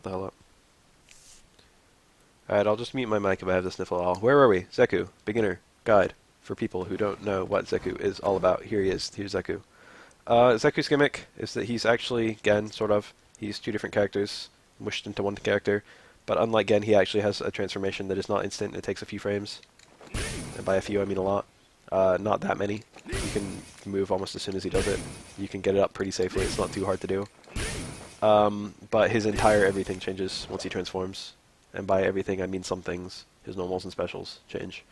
the hell up. Alright, I'll just mute my mic if I have the sniffle at all. Where were we? Zeku, beginner guide for people who don't know what Zeku is all about. Here he is. Here's Zeku. Zeku's gimmick is that he's actually Gen, sort of. He's two different characters mushed into one character. But unlike Gen, he actually has a transformation that is not instant. It takes a few frames. And by a few, I mean a lot. Not that many. You can move almost as soon as he does it. You can get it up pretty safely. It's not too hard to do. But his entire everything changes once he transforms. And by everything, I mean some things. His normals and specials change.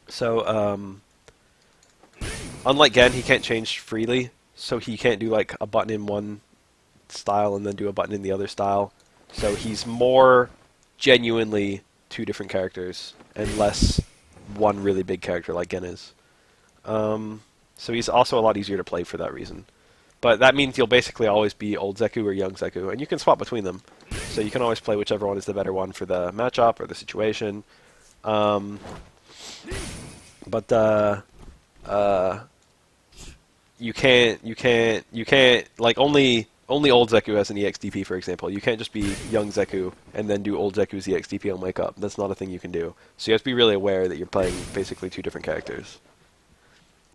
So, unlike Gen, he can't change freely. So he can't do like a button in one style and then do a button in the other style. So he's more genuinely two different characters and less one really big character like Gen is. So he's also a lot easier to play for that reason. But that means you'll basically always be old Zeku or young Zeku, and you can swap between them. So you can always play whichever one is the better one for the matchup or the situation. You can't like only old Zeku has an EXDP, for example. You can't just be young Zeku and then do old Zeku's EXDP on wake up. That's not a thing you can do. So you have to be really aware that you're playing basically two different characters.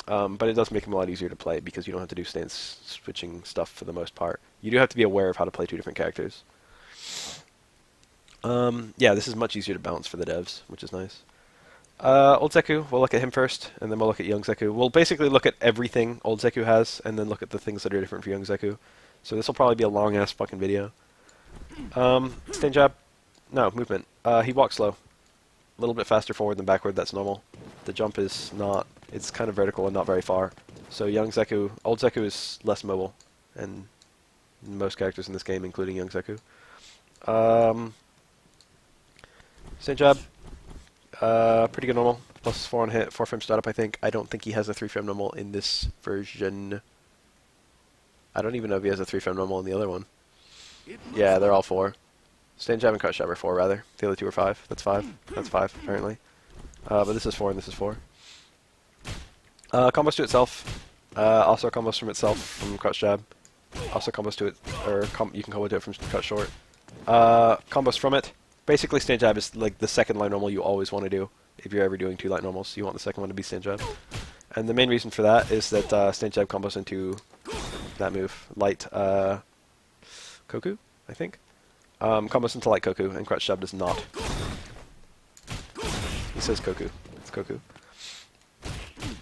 But it does make them a lot easier to play because you don't have to do stance switching stuff for the most part. You do have to be aware of how to play two different characters. Yeah, this is much easier to balance for the devs, which is nice. Old Zeku, we'll look at him first, and then we'll look at young Zeku. We'll basically look at everything old Zeku has, and then look at the things that are different for young Zeku. So this will probably be a long-ass fucking video. Stand jab. No, movement. He walks slow. A little bit faster forward than backward, that's normal. The jump is not... It's kind of vertical and not very far. So young Zeku... Old Zeku is less mobile, and most characters in this game, including young Zeku. Stand jab. Pretty good normal. Plus 4 on hit, 4 frame startup, I think. I don't think he has a 3 frame normal in this version. I don't even know if he has a 3 frame normal in the other one. Yeah, they're all 4. Stand jab and crouch jab are 4, rather. The other two are 5. That's 5. That's 5, apparently. But this is 4 and this is 4. Combos to itself. Also combos from itself from crouch jab. Also combos to it, or you can combo to it from crouch short. Combos from it. Basically, stand jab is like the second light normal you always want to do if you're ever doing 2 light normals. You want the second one to be stand jab. And the main reason for that is that stand jab combos into that move. Light Koku, I think. Combos into light Koku, and crouch jab does not. He says Koku. It's Koku.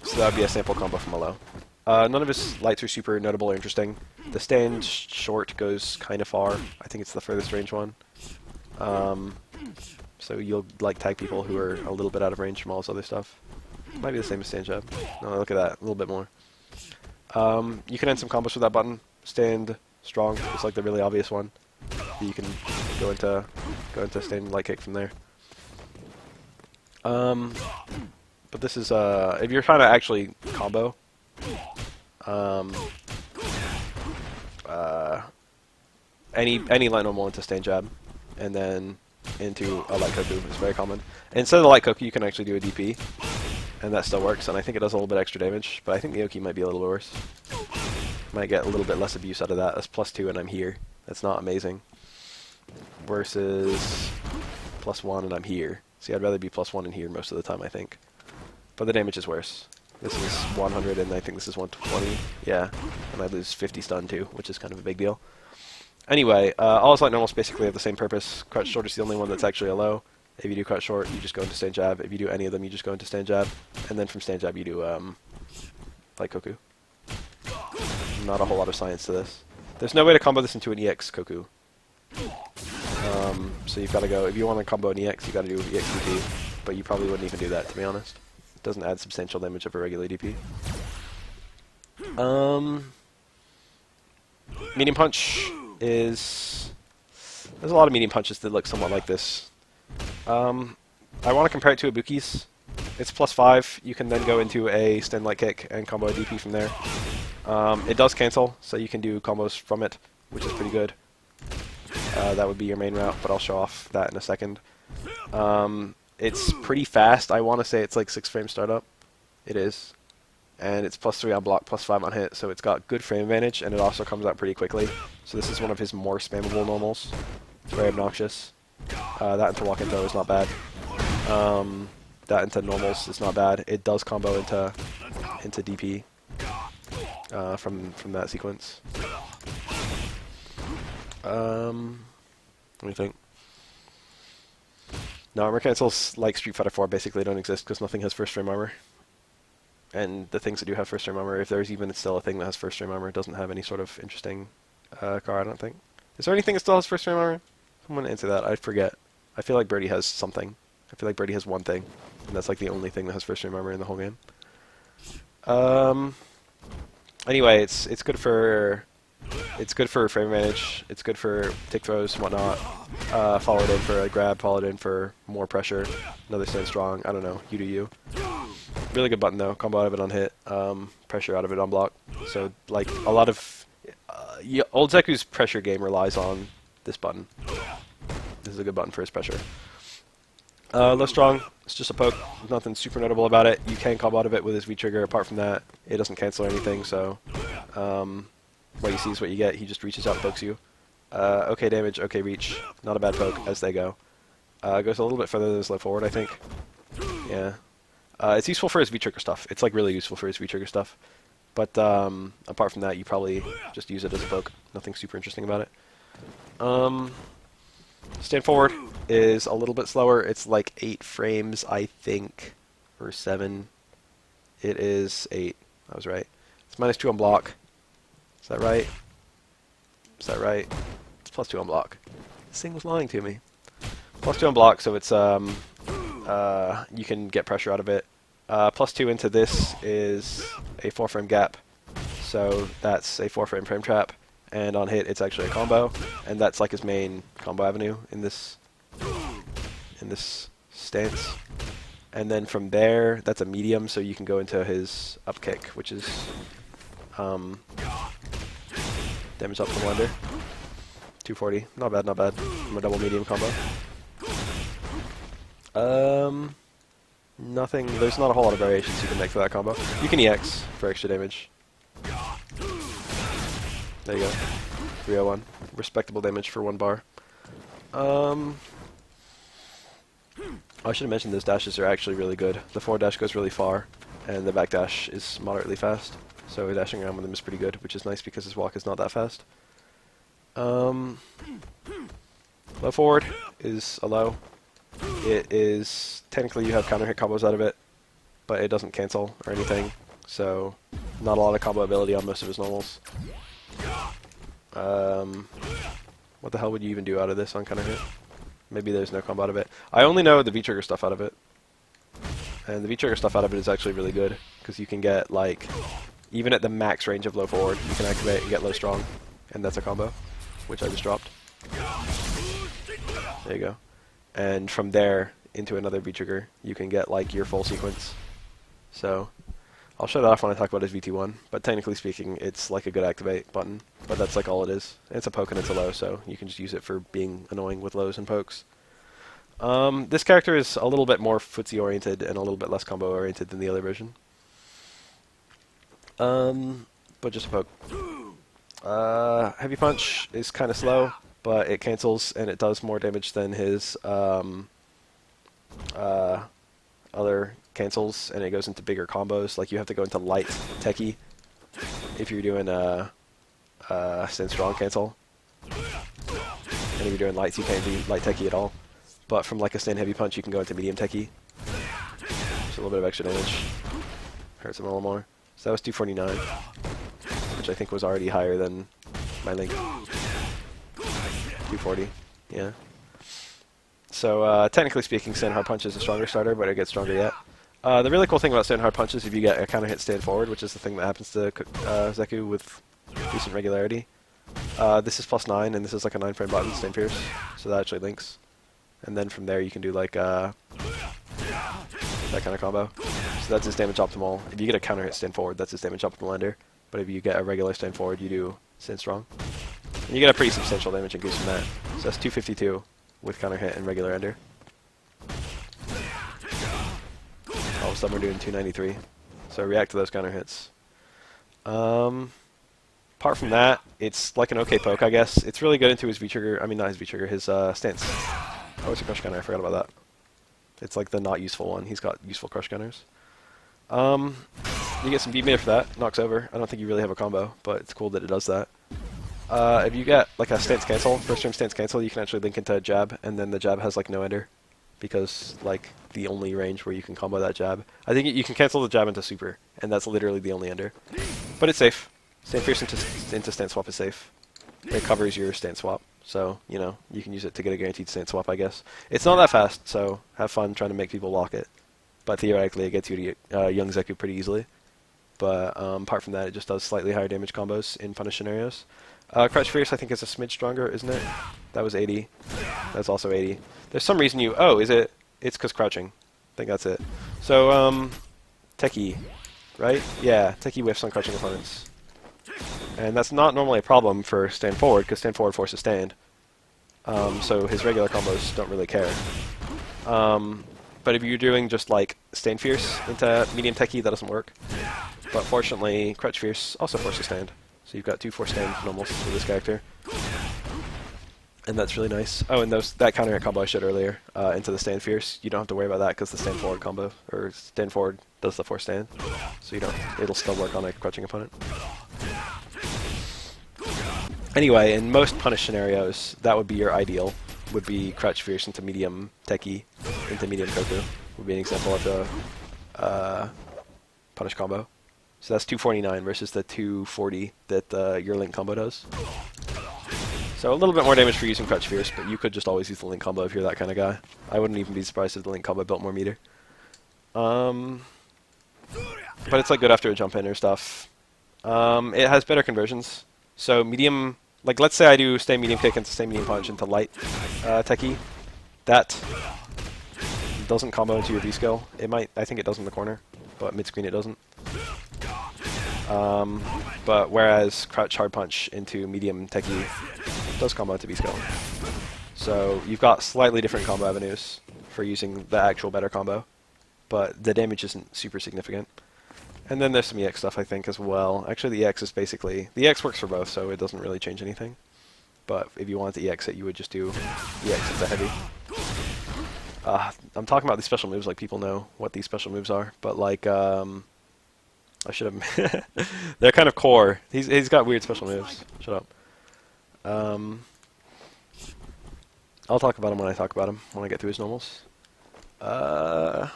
So that would be a sample combo from below. None of his lights are super notable or interesting. The stand short goes kind of far. I think it's the furthest range one. So you'll like tag people who are a little bit out of range from all this other stuff. Might be the same as stand jab. No, look at that, a little bit more. You can end some combos with that button. Stand strong is like the really obvious one. You can go into stand light kick from there. But this is if you're trying to actually combo, any light normal into stand jab, and then into a light Koku is very common. And instead of the light Koku, you can actually do a DP, and that still works. And I think it does a little bit extra damage, but I think the Oki might be a little worse. Might get a little bit less abuse out of that. That's +2 and I'm here. That's not amazing. Versus +1 and I'm here. See, I'd rather be +1 and here most of the time, I think. But the damage is worse. This is 100 and I think this is 120. Yeah, and I lose 50 stun too, which is kind of a big deal. Anyway, all his light normals basically have the same purpose. Crouch short is the only one that's actually a low. If you do crouch short, you just go into stand jab. If you do any of them, you just go into stand jab. And then from stand jab, you do light Koku. Not a whole lot of science to this. There's no way to combo this into an EX Koku. So you've got to go, if you want to combo an EX, you've got to do EXDP. But you probably wouldn't even do that, to be honest. It doesn't add substantial damage of a regular DP. Medium punch is... There's a lot of medium punches that look somewhat like this. I want to compare it to Ibuki's. It's +5. You can then go into a stand light kick and combo a DP from there. It does cancel, so you can do combos from it, which is pretty good. That would be your main route, but I'll show off that in a second. It's pretty fast. I want to say it's like 6 frame startup. It is. And it's +3 on block, +5 on hit, so it's got good frame advantage, and it also comes out pretty quickly. So this is one of his more spammable normals. It's very obnoxious. That into walk into is not bad. That into normals is not bad. It does combo into DP from that sequence. What do you think? No, armor cancels like Street Fighter 4 basically don't exist because nothing has first frame armor. And the things that do have first frame armor, if there's even still a thing that has first frame armor, it doesn't have any sort of interesting car, I don't think. Is there anything that still has first frame armor? Someone answer that. I forget. I feel like Birdie has something. I feel like Birdie has one thing, and that's like the only thing that has first frame armor in the whole game. Anyway, it's good for frame advantage. It's good for tick throws and whatnot. Followed in for a grab. Followed in for more pressure. Another stand strong. I don't know. You do you. Really good button though. Combo out of it on hit. Pressure out of it on block. So like a lot of old Zeku's pressure game relies on this button. This is a good button for his pressure. Low strong. It's just a poke. Nothing super notable about it. You can combo out of it with his V trigger. Apart from that, it doesn't cancel anything. So what you see is what you get. He just reaches out and pokes you. Okay damage. Okay reach. Not a bad poke as they go. Goes a little bit further than his low forward, I think. Yeah. It's useful for his V-trigger stuff. It's like really useful for his V-trigger stuff. But apart from that, you probably just use it as a poke. Nothing super interesting about it. Stand forward is a little bit slower. It's like 8 frames, I think, or 7. It is 8. I was right. It's -2 on block. Is that right? Is that right? It's +2 on block. This thing was lying to me. +2 on block, so it's you can get pressure out of it. +2 into this is a 4-frame gap, so that's a 4-frame frame trap, and on hit it's actually a combo, and that's like his main combo avenue in this stance. And then from there, that's a medium, so you can go into his up kick, which is damage up from under. 240, not bad, not bad. From a double medium combo. Nothing. There's not a whole lot of variations you can make for that combo. You can EX for extra damage. There you go. 301. Respectable damage for 1 bar. I should have mentioned those dashes are actually really good. The forward dash goes really far, and the back dash is moderately fast. So dashing around with them is pretty good, which is nice because his walk is not that fast. Low forward is a low. It is, technically you have counter hit combos out of it, but it doesn't cancel or anything, so not a lot of combo ability on most of his normals. What the hell would you even do out of this on counter hit? Maybe there's no combo out of it. I only know the V-trigger stuff out of it, and the V-trigger stuff out of it is actually really good, because you can get, like, even at the max range of low forward, you can activate and get low strong, and that's a combo, which I just dropped. There you go. And from there into another V-trigger, you can get like your full sequence. So I'll show that off when I talk about his VT1, but technically speaking, it's like a good activate button, but that's like all it is. It's a poke and it's a low, so you can just use it for being annoying with lows and pokes. This character is a little bit more footsie oriented and a little bit less combo oriented than the other version. But just a poke. Heavy Punch is kind of slow, but it cancels and it does more damage than his other cancels, and it goes into bigger combos. Like you have to go into light techie if you're doing a stand strong cancel, and if you're doing lights you can't do light techie at all. But from like a stand heavy punch you can go into medium techie. Just a little bit of extra damage. Hurts him a little more. So that was 249, which I think was already higher than my link. 240, yeah. So technically speaking, stand hard punch is a stronger starter, but it gets stronger yet. The really cool thing about stand hard punch is if you get a counter hit stand forward, which is the thing that happens to Zeku with decent regularity. This is +9, and this is like a 9-frame button, stand pierce, so that actually links. And then from there you can do like that kind of combo. So that's his damage optimal. If you get a counter hit stand forward, that's his damage optimal ender. But if you get a regular stand forward, you do stand strong. And you get a pretty substantial damage increase from that. So that's 252 with counter hit and regular ender. All of a sudden we're doing 293. So react to those counter hits. Apart from that, it's like an okay poke, I guess. It's really good into his V-trigger. I mean, not his V-trigger, his stance. Oh, it's a crush gunner. I forgot about that. It's like the not useful one. He's got useful crush gunners. You get some beat meter for that. Knocks over. I don't think you really have a combo, but it's cool that it does that. If you get like a stance cancel, first turn stance cancel, you can actually link into a jab, and then the jab has like no ender, because like the only range where you can combo that jab. I think you can cancel the jab into super, and that's literally the only ender. But it's safe. Stand fierce into stance swap is safe. It covers your stance swap, so you know you can use it to get a guaranteed stance swap, I guess. It's not that fast, so have fun trying to make people lock it. But theoretically, it gets you to young Zeku pretty easily. But apart from that, it just does slightly higher damage combos in punish scenarios. Crouch Fierce, I think, is a smidge stronger, isn't it? That was 80. That's also 80. There's some reason you... Oh, is it? It's because crouching. I think that's it. So, Techie, right? Yeah, Techie whiffs on crouching opponents. And that's not normally a problem for stand forward, because stand forward forces stand. So his regular combos don't really care. But if you're doing just like stand fierce into medium techie, that doesn't work. But fortunately, crouch fierce also forces stand. So you've got 2 force stand normals with this character. And that's really nice. Oh, and that counter hit combo I showed earlier into the stand fierce, you don't have to worry about that because the stand forward combo, or stand forward does the force stand. So you don't, it'll still work on a crouching opponent. Anyway, in most punish scenarios, that would be your ideal. Would be crouch fierce into medium techie into medium Koku. Would be an example of the punish combo. So that's 249 versus the 240 that your link combo does. So a little bit more damage for using crouch fierce, but you could just always use the link combo if you're that kind of guy. I wouldn't even be surprised if the link combo built more meter. But it's like good after a jump in or stuff. It has better conversions. So medium, like let's say I do stay medium kick into stay medium punch into light techie. That doesn't combo into your V skill. It might, I think it does in the corner, but mid screen it doesn't. But whereas crouch hard punch into medium techie does combo into V skill. So you've got slightly different combo avenues for using the actual better combo, but the damage isn't super significant. And then there's some EX stuff, I think, as well. Actually, the EX is basically... The EX works for both, so it doesn't really change anything. But if you wanted to EX it, you would just do EX into heavy. I'm talking about these special moves like people know what these special moves are. But, like, I should have... They're kind of core. He's got weird special moves. Shut up. I'll talk about him when I talk about him, when I get through his normals. Let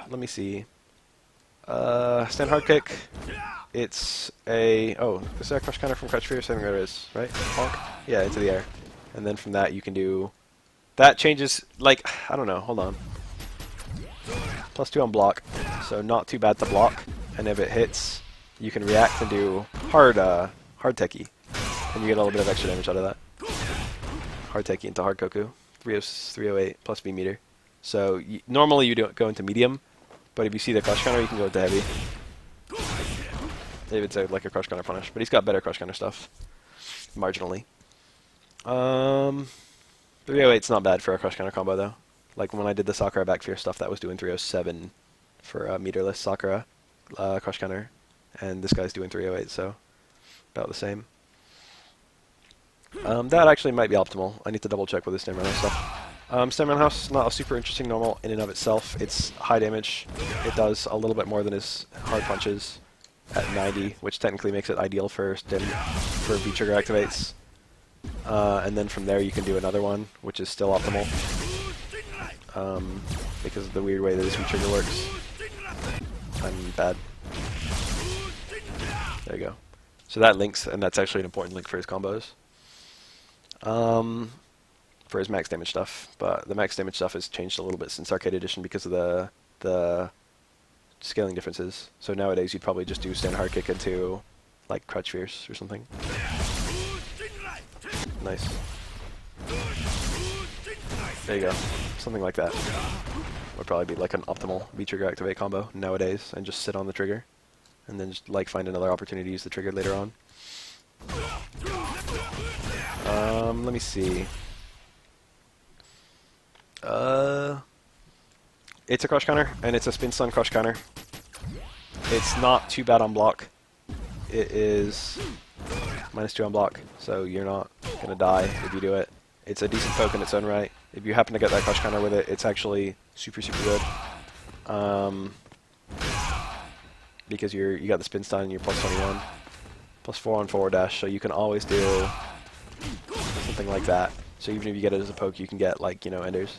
me see. Stand hard kick. It's a... Oh, is that a crush counter from Crouch Fierce? I think there is, right? Honk? Yeah, into the air. And then from that you can do... That changes, like, I don't know, hold on. +2 on block, so not too bad to block. And if it hits, you can react and do hard techie. And you get a little bit of extra damage out of that. Hard techie into hard Koku. 308 plus B meter. So normally you don't go into medium. But if you see the crush counter, you can go into heavy. If it's like a crush counter punish. But he's got better crush counter stuff. Marginally. 308's not bad for a crush counter combo, though. Like when I did the Sakura back fear stuff, that was doing 307 for a meterless Sakura crush counter. And this guy's doing 308, so about the same. That actually might be optimal. I need to double check with this Stamina stuff. Stem Roundhouse is not a super interesting normal in and of itself. It's high damage. It does a little bit more than his hard punches at 90, which technically makes it ideal for V-trigger activates. And then from there you can do another one, which is still optimal. Because of the weird way that this V-trigger works. I'm bad. There you go. So that links, and that's actually an important link for his combos. For his max damage stuff, but the max damage stuff has changed a little bit since Arcade Edition because of the scaling differences. So nowadays you'd probably just do stand hard kick into like Crouch Fierce or something. Nice. There you go. Something like that would probably be like an optimal V-trigger activate combo nowadays, and just sit on the trigger and then just like find another opportunity to use the trigger later on. Let me see. It's a crush counter, and it's a spin stun crush counter. It's not too bad on block. it is -2 on block, so you're not going to die if you do it. It's a decent poke in its own right. If you happen to get that crush counter with it, it's actually super, super good. Because you got the spin stun and you're +21. +4 on forward dash, so you can always do something like that. So even if you get it as a poke, you can get, like, you know, enders.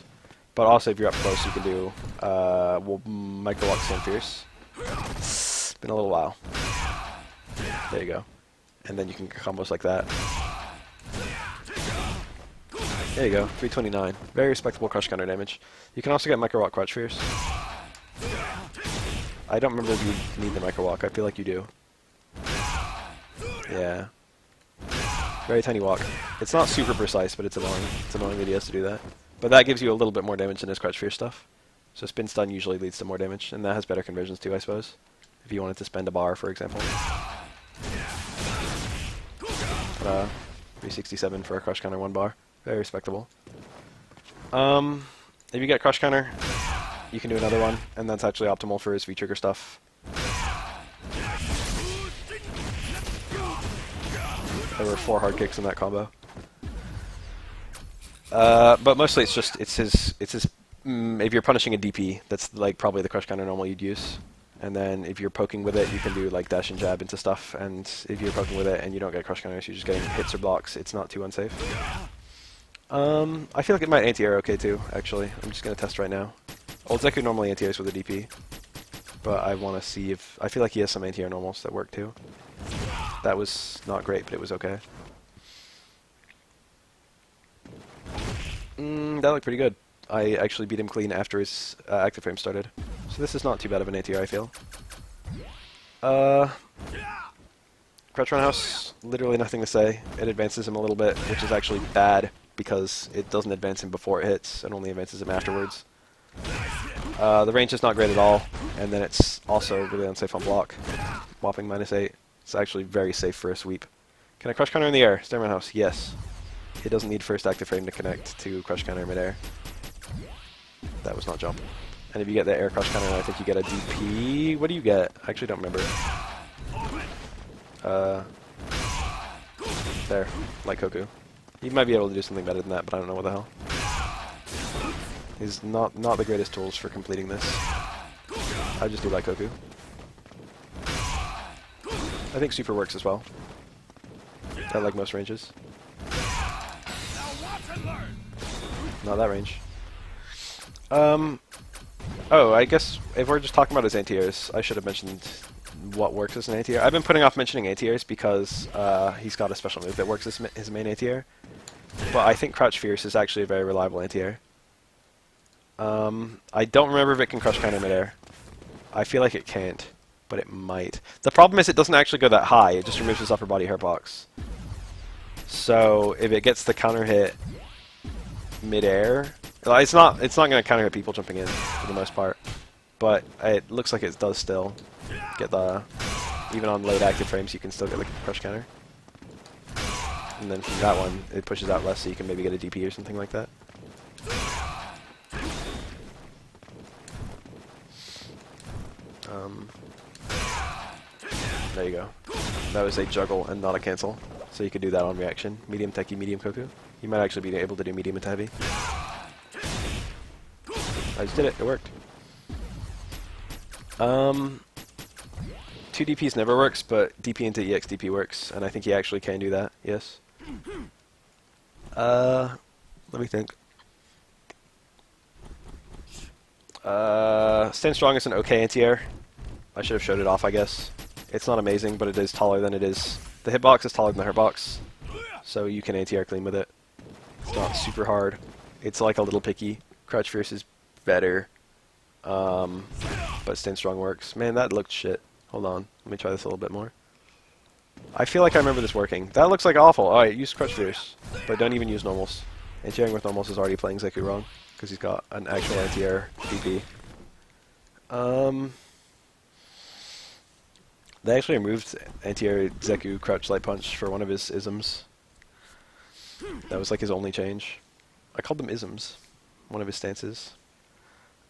But also, if you're up close, you can do Micro Walk Stand Fierce. It's been a little while. There you go. And then you can combos like that. There you go, 329. Very respectable crush counter damage. You can also get Micro Walk Crouch Fierce. I don't remember if you need the Micro Walk. I feel like you do. Yeah. Very tiny walk. It's not super precise, but it's annoying. It's annoying that he has to do that. But that gives you a little bit more damage than his Crouch Fierce stuff. So Spin Stun usually leads to more damage, and that has better conversions too, I suppose. If you wanted to spend a bar, for example. 367 for a crush counter, 1 bar. Very respectable. If you get crush counter, you can do another one, and that's actually optimal for his V-trigger stuff. There were 4 hard kicks in that combo. But mostly it's his if you're punishing a DP, that's like probably the crush counter normal you'd use. And then if you're poking with it, you can do like dash and jab into stuff. And if you're poking with it and you don't get crush counters, you're just getting hits or blocks. It's not too unsafe. I feel like it might anti-air okay too, actually. I'm just going to test right now. Old Zeku normally anti-airs with a DP. But I want to see if... I feel like he has some anti-air normals that work too. That was not great, but it was okay. That looked pretty good. I actually beat him clean after his active frame started. So this is not too bad of an anti-air, I feel. Crouch Roundhouse, literally nothing to say. It advances him a little bit, which is actually bad, because it doesn't advance him before it hits, and only advances him afterwards. The range is not great at all, and then it's also really unsafe on block. Whopping -8. It's actually very safe for a sweep. Can I crush counter in the air? Stern Roundhouse, yes. It doesn't need first active frame to connect to crush counter midair. That was not jump. And if you get the air crush counter, I think you get a DP. What do you get? I actually don't remember. There, like Goku. You might be able to do something better than that, but I don't know what the hell. He's not the greatest tools for completing this. I just do like Goku. I think super works as well. I like most ranges. Not that range. Oh, I guess if we're just talking about his anti-airs, I should have mentioned what works as an anti-air. I've been putting off mentioning anti-airs because he's got a special move that works as his main anti-air. But I think Crouch Fierce is actually a very reliable anti-air. I don't remember if it can crush counter midair. I feel like it can't, but it might. The problem is it doesn't actually go that high, it just removes his upper body hitbox. So if it gets the counter hit midair, it's not going to counter hit people jumping in for the most part, but it looks like it does still get the, even on late active frames you can still get the crush counter. And then from that one it pushes out less, so you can maybe get a DP or something like that. There you go. That was a juggle and not a cancel, so you could do that on reaction. Medium techie, medium Goku. You might actually be able to do medium into heavy. I just did it. It worked. 2 DPs never works, but DP into EX DP works, and I think he actually can do that. Yes. Let me think. Stand Strong is an okay anti-air. I should have showed it off, I guess. It's not amazing, but it is taller than it is. The hitbox is taller than the hurtbox, so you can anti-air clean with it. It's not super hard. It's like a little picky. Crouch Fierce is better, but Stand Strong works. Man, that looked shit. Hold on, let me try this a little bit more. I feel like I remember this working. That looks like awful. Alright, use Crouch Fierce, but don't even use normals. Anti-airing with normals is already playing Zeku wrong, because he's got an actual anti-air DP. They actually removed anti-air Zeku Crouch Light Punch for one of his isms. That was like his only change. I called them isms. One of his stances.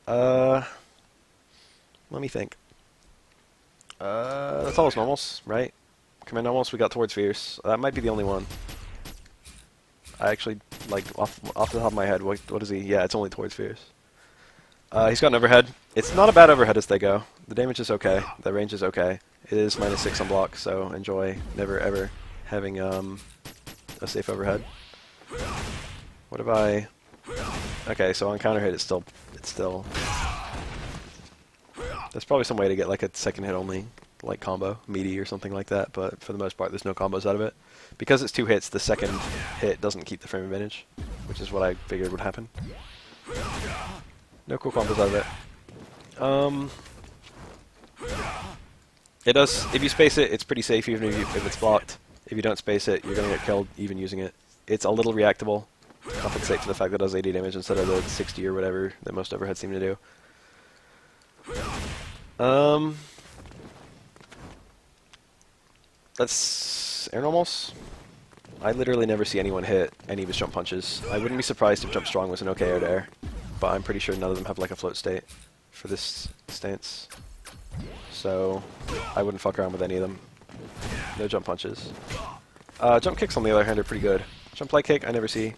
Let me think. That's all his normals, right? Command almost, we got towards Fierce. That might be the only one. I actually, like, off the top of my head, what is he? Yeah, it's only towards Fierce. He's got an overhead. It's not a bad overhead as they go. The damage is okay. The range is okay. It is -6 on block, so enjoy never ever having a safe overhead. What if I... Okay, so on counter hit it's still... There's probably some way to get like a second hit only like combo, meaty or something like that, but for the most part there's no combos out of it. Because it's 2 hits, the second hit doesn't keep the frame advantage, which is what I figured would happen. No cool combos out of it. It does, if you space it, it's pretty safe even if it's blocked. If you don't space it, you're going to get killed even using it. It's a little reactable to compensate for the fact that it does 80 damage instead of the 60 or whatever that most overheads seem to do. That's air normals. I literally never see anyone hit any of his jump punches. I wouldn't be surprised if Jump Strong was an okay air to air, but I'm pretty sure none of them have like a float state for this stance. So I wouldn't fuck around with any of them. No jump punches. Jump kicks on the other hand are pretty good. Jump light kick I never see.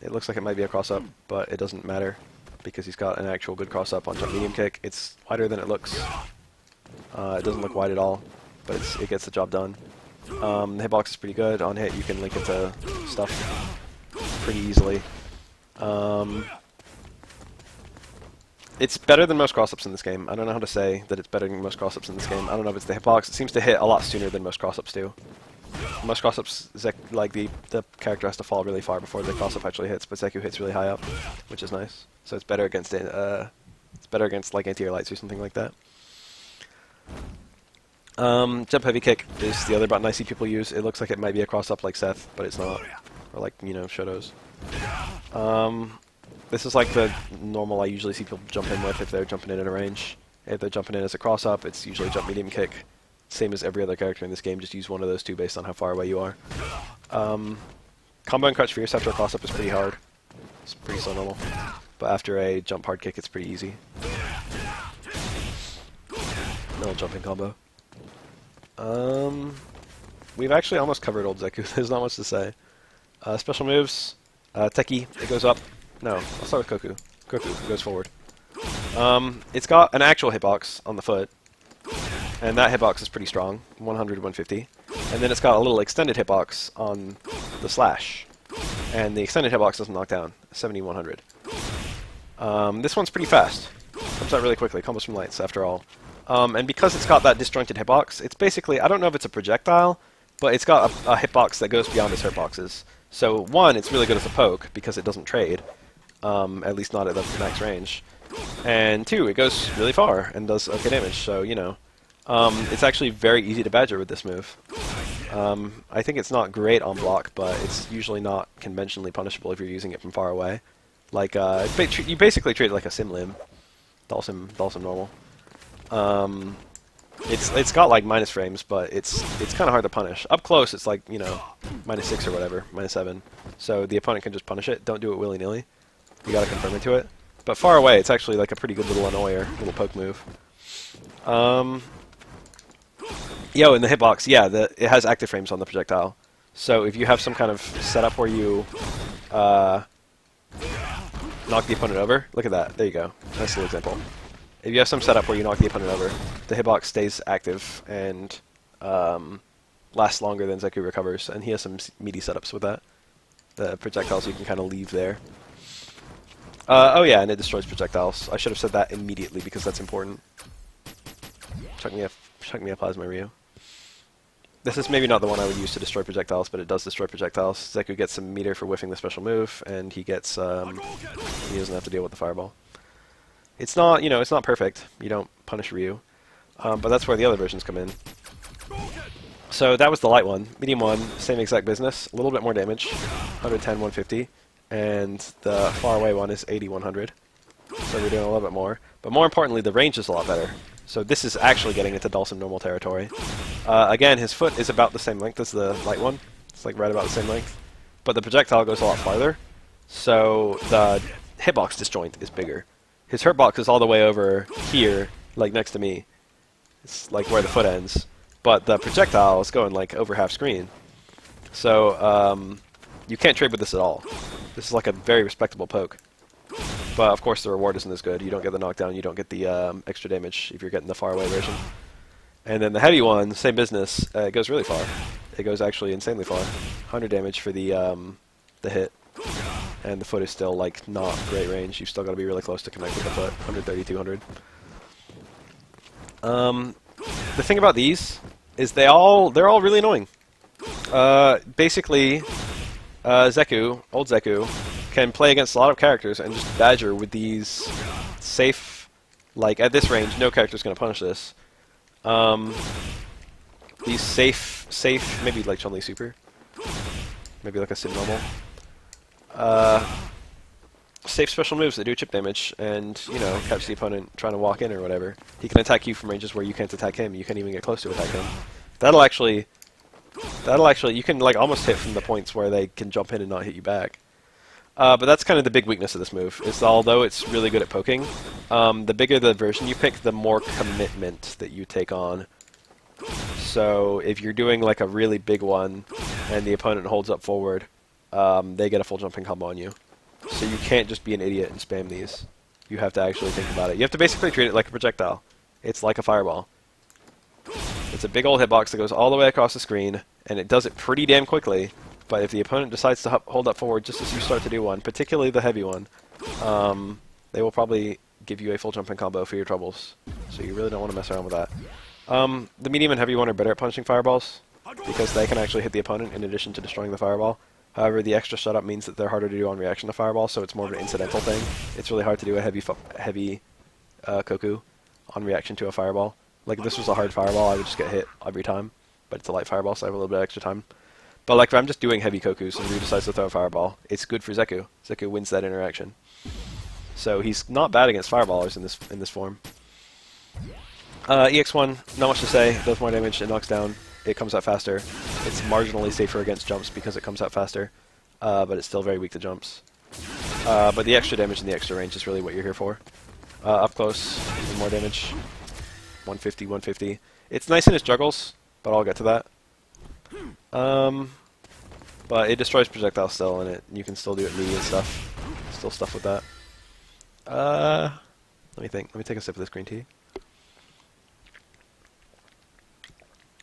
It looks like it might be a cross up, but it doesn't matter because he's got an actual good cross up on jump medium kick. It's wider than it looks. It doesn't look wide at all, but it gets the job done. The hitbox is pretty good. On hit you can link into stuff pretty easily. It's better than most cross-ups in this game. I don't know how to say that it's better than most cross-ups in this game. I don't know if it's the hitbox. It seems to hit a lot sooner than most cross-ups do. Most cross-ups, like the character has to fall really far before the cross-up actually hits, but Zeku hits really high up, which is nice. So it's better against like anti-air lights or something like that. Jump heavy kick is the other button I see people use. It looks like it might be a cross-up like Seth, but it's not, or like Shotos. This is like the normal I usually see people jump in with if they're jumping in at a range. If they're jumping in as a cross-up, it's usually jump medium kick. Same as every other character in this game, just use one of those two based on how far away you are. Combo and crouch fierce after a cross-up is pretty hard. It's pretty so normal. But after a jump hard kick, it's pretty easy. No jumping combo. We've actually almost covered old Zeku. There's not much to say. Special moves. Teki, it goes up. No, I'll start with Koku. Koku goes forward. It's got an actual hitbox on the foot, and that hitbox is pretty strong, 100, 150. And then it's got a little extended hitbox on the slash, and the extended hitbox doesn't knock down, 70, 100. This one's pretty fast. Comes out really quickly, combos from lights, after all. And because it's got that disjointed hitbox, it's basically, I don't know if it's a projectile, but it's got a hitbox that goes beyond its hitboxes. So, one, it's really good as a poke, because it doesn't trade. At least not at the max range. And two, it goes really far and does okay damage, so, it's actually very easy to badger with this move. I think it's not great on block, but it's usually not conventionally punishable if you're using it from far away. Like, you basically treat it like a sim limb. Dalsim normal. It's got like minus frames, but it's kind of hard to punish. Up close, it's like, -6 or whatever, -7. So the opponent can just punish it. Don't do it willy-nilly. You gotta confirm into it. But far away, it's actually like a pretty good little annoyer, little poke move. Yo, in the hitbox, yeah, it has active frames on the projectile. So if you have some kind of setup where you knock the opponent over, look at that, there you go. Nice little example. If you have some setup where you knock the opponent over, the hitbox stays active and lasts longer than Zeku recovers, and he has some meaty setups with that. The projectiles you can kind of leave there. Oh yeah, and it destroys projectiles. I should have said that immediately because that's important. Chuck me a Plasma Ryu. This is maybe not the one I would use to destroy projectiles, but it does destroy projectiles. Zeku gets some meter for whiffing the special move, and he gets he doesn't have to deal with the fireball. It's not, it's not perfect. You don't punish Ryu, but that's where the other versions come in. So that was the light one. Medium one, same exact business. A little bit more damage, 110, 150. And the far away one is 80, 100. So we're doing a little bit more. But more importantly, the range is a lot better. So this is actually getting into Dalsim normal territory. Again, his foot is about the same length as the light one. It's like right about the same length. But the projectile goes a lot farther. So the hitbox disjoint is bigger. His hurtbox is all the way over here, like next to me. It's like where the foot ends. but the projectile is going like over half screen. So you can't trade with this at all. This is like a very respectable poke. But of course the reward isn't as good. You don't get the knockdown, you don't get the extra damage if you're getting the far away version. And then the heavy one, same business, it goes really far. It goes actually insanely far. 100 damage for the hit. And the foot is still like not great range. You've still got to be really close to connect with the foot. 130, 200. The thing about these is they're all really annoying. Basically, Zeku, old Zeku, can play against a lot of characters and just badger with these safe, like at this range, no character's going to punish this. These safe, maybe like Chun-Li Super, maybe like a Sid normal. Safe special moves that do chip damage and, you know, catch the opponent trying to walk in or whatever. He can attack you from ranges where you can't attack him. You can't even get close to attack him. That'll actually, you can like almost hit from the points where they can jump in and not hit you back. But that's kind of the big weakness of this move, is although it's really good at poking, the bigger the version you pick, the more commitment that you take on. So if you're doing like a really big one and the opponent holds up forward, they get a full jumping combo on you. So you can't just be an idiot and spam these. You have to actually think about it. You have to basically treat it like a projectile. It's like a fireball. It's a big old hitbox that goes all the way across the screen, and it does it pretty damn quickly. But if the opponent decides to hold up forward just as you start to do one, particularly the heavy one, they will probably give you a full jumping combo for your troubles. So you really don't want to mess around with that. The medium and heavy one are better at punishing fireballs, because they can actually hit the opponent in addition to destroying the fireball. However, the extra setup means that they're harder to do on reaction to fireball, so it's more of an incidental thing. It's really hard to do a heavy Koku on reaction to a fireball. Like if this was a hard fireball, I would just get hit every time, but it's a light fireball, so I have a little bit of extra time. But like if I'm just doing heavy Kokus and Ryu decides to throw a fireball, it's good for Zeku. Zeku wins that interaction. So he's not bad against fireballers in this form. EX1, not much to say. It does more damage, it knocks down, it comes out faster. It's marginally safer against jumps because it comes out faster, but it's still very weak to jumps. But the extra damage and the extra range is really what you're here for. Up close, even more damage. 150, 150. It's nice in its juggles, but I'll get to that. But it destroys projectiles still, and you can still do it meaty and stuff. Still stuff with that. Let me think. Let me take a sip of this green tea.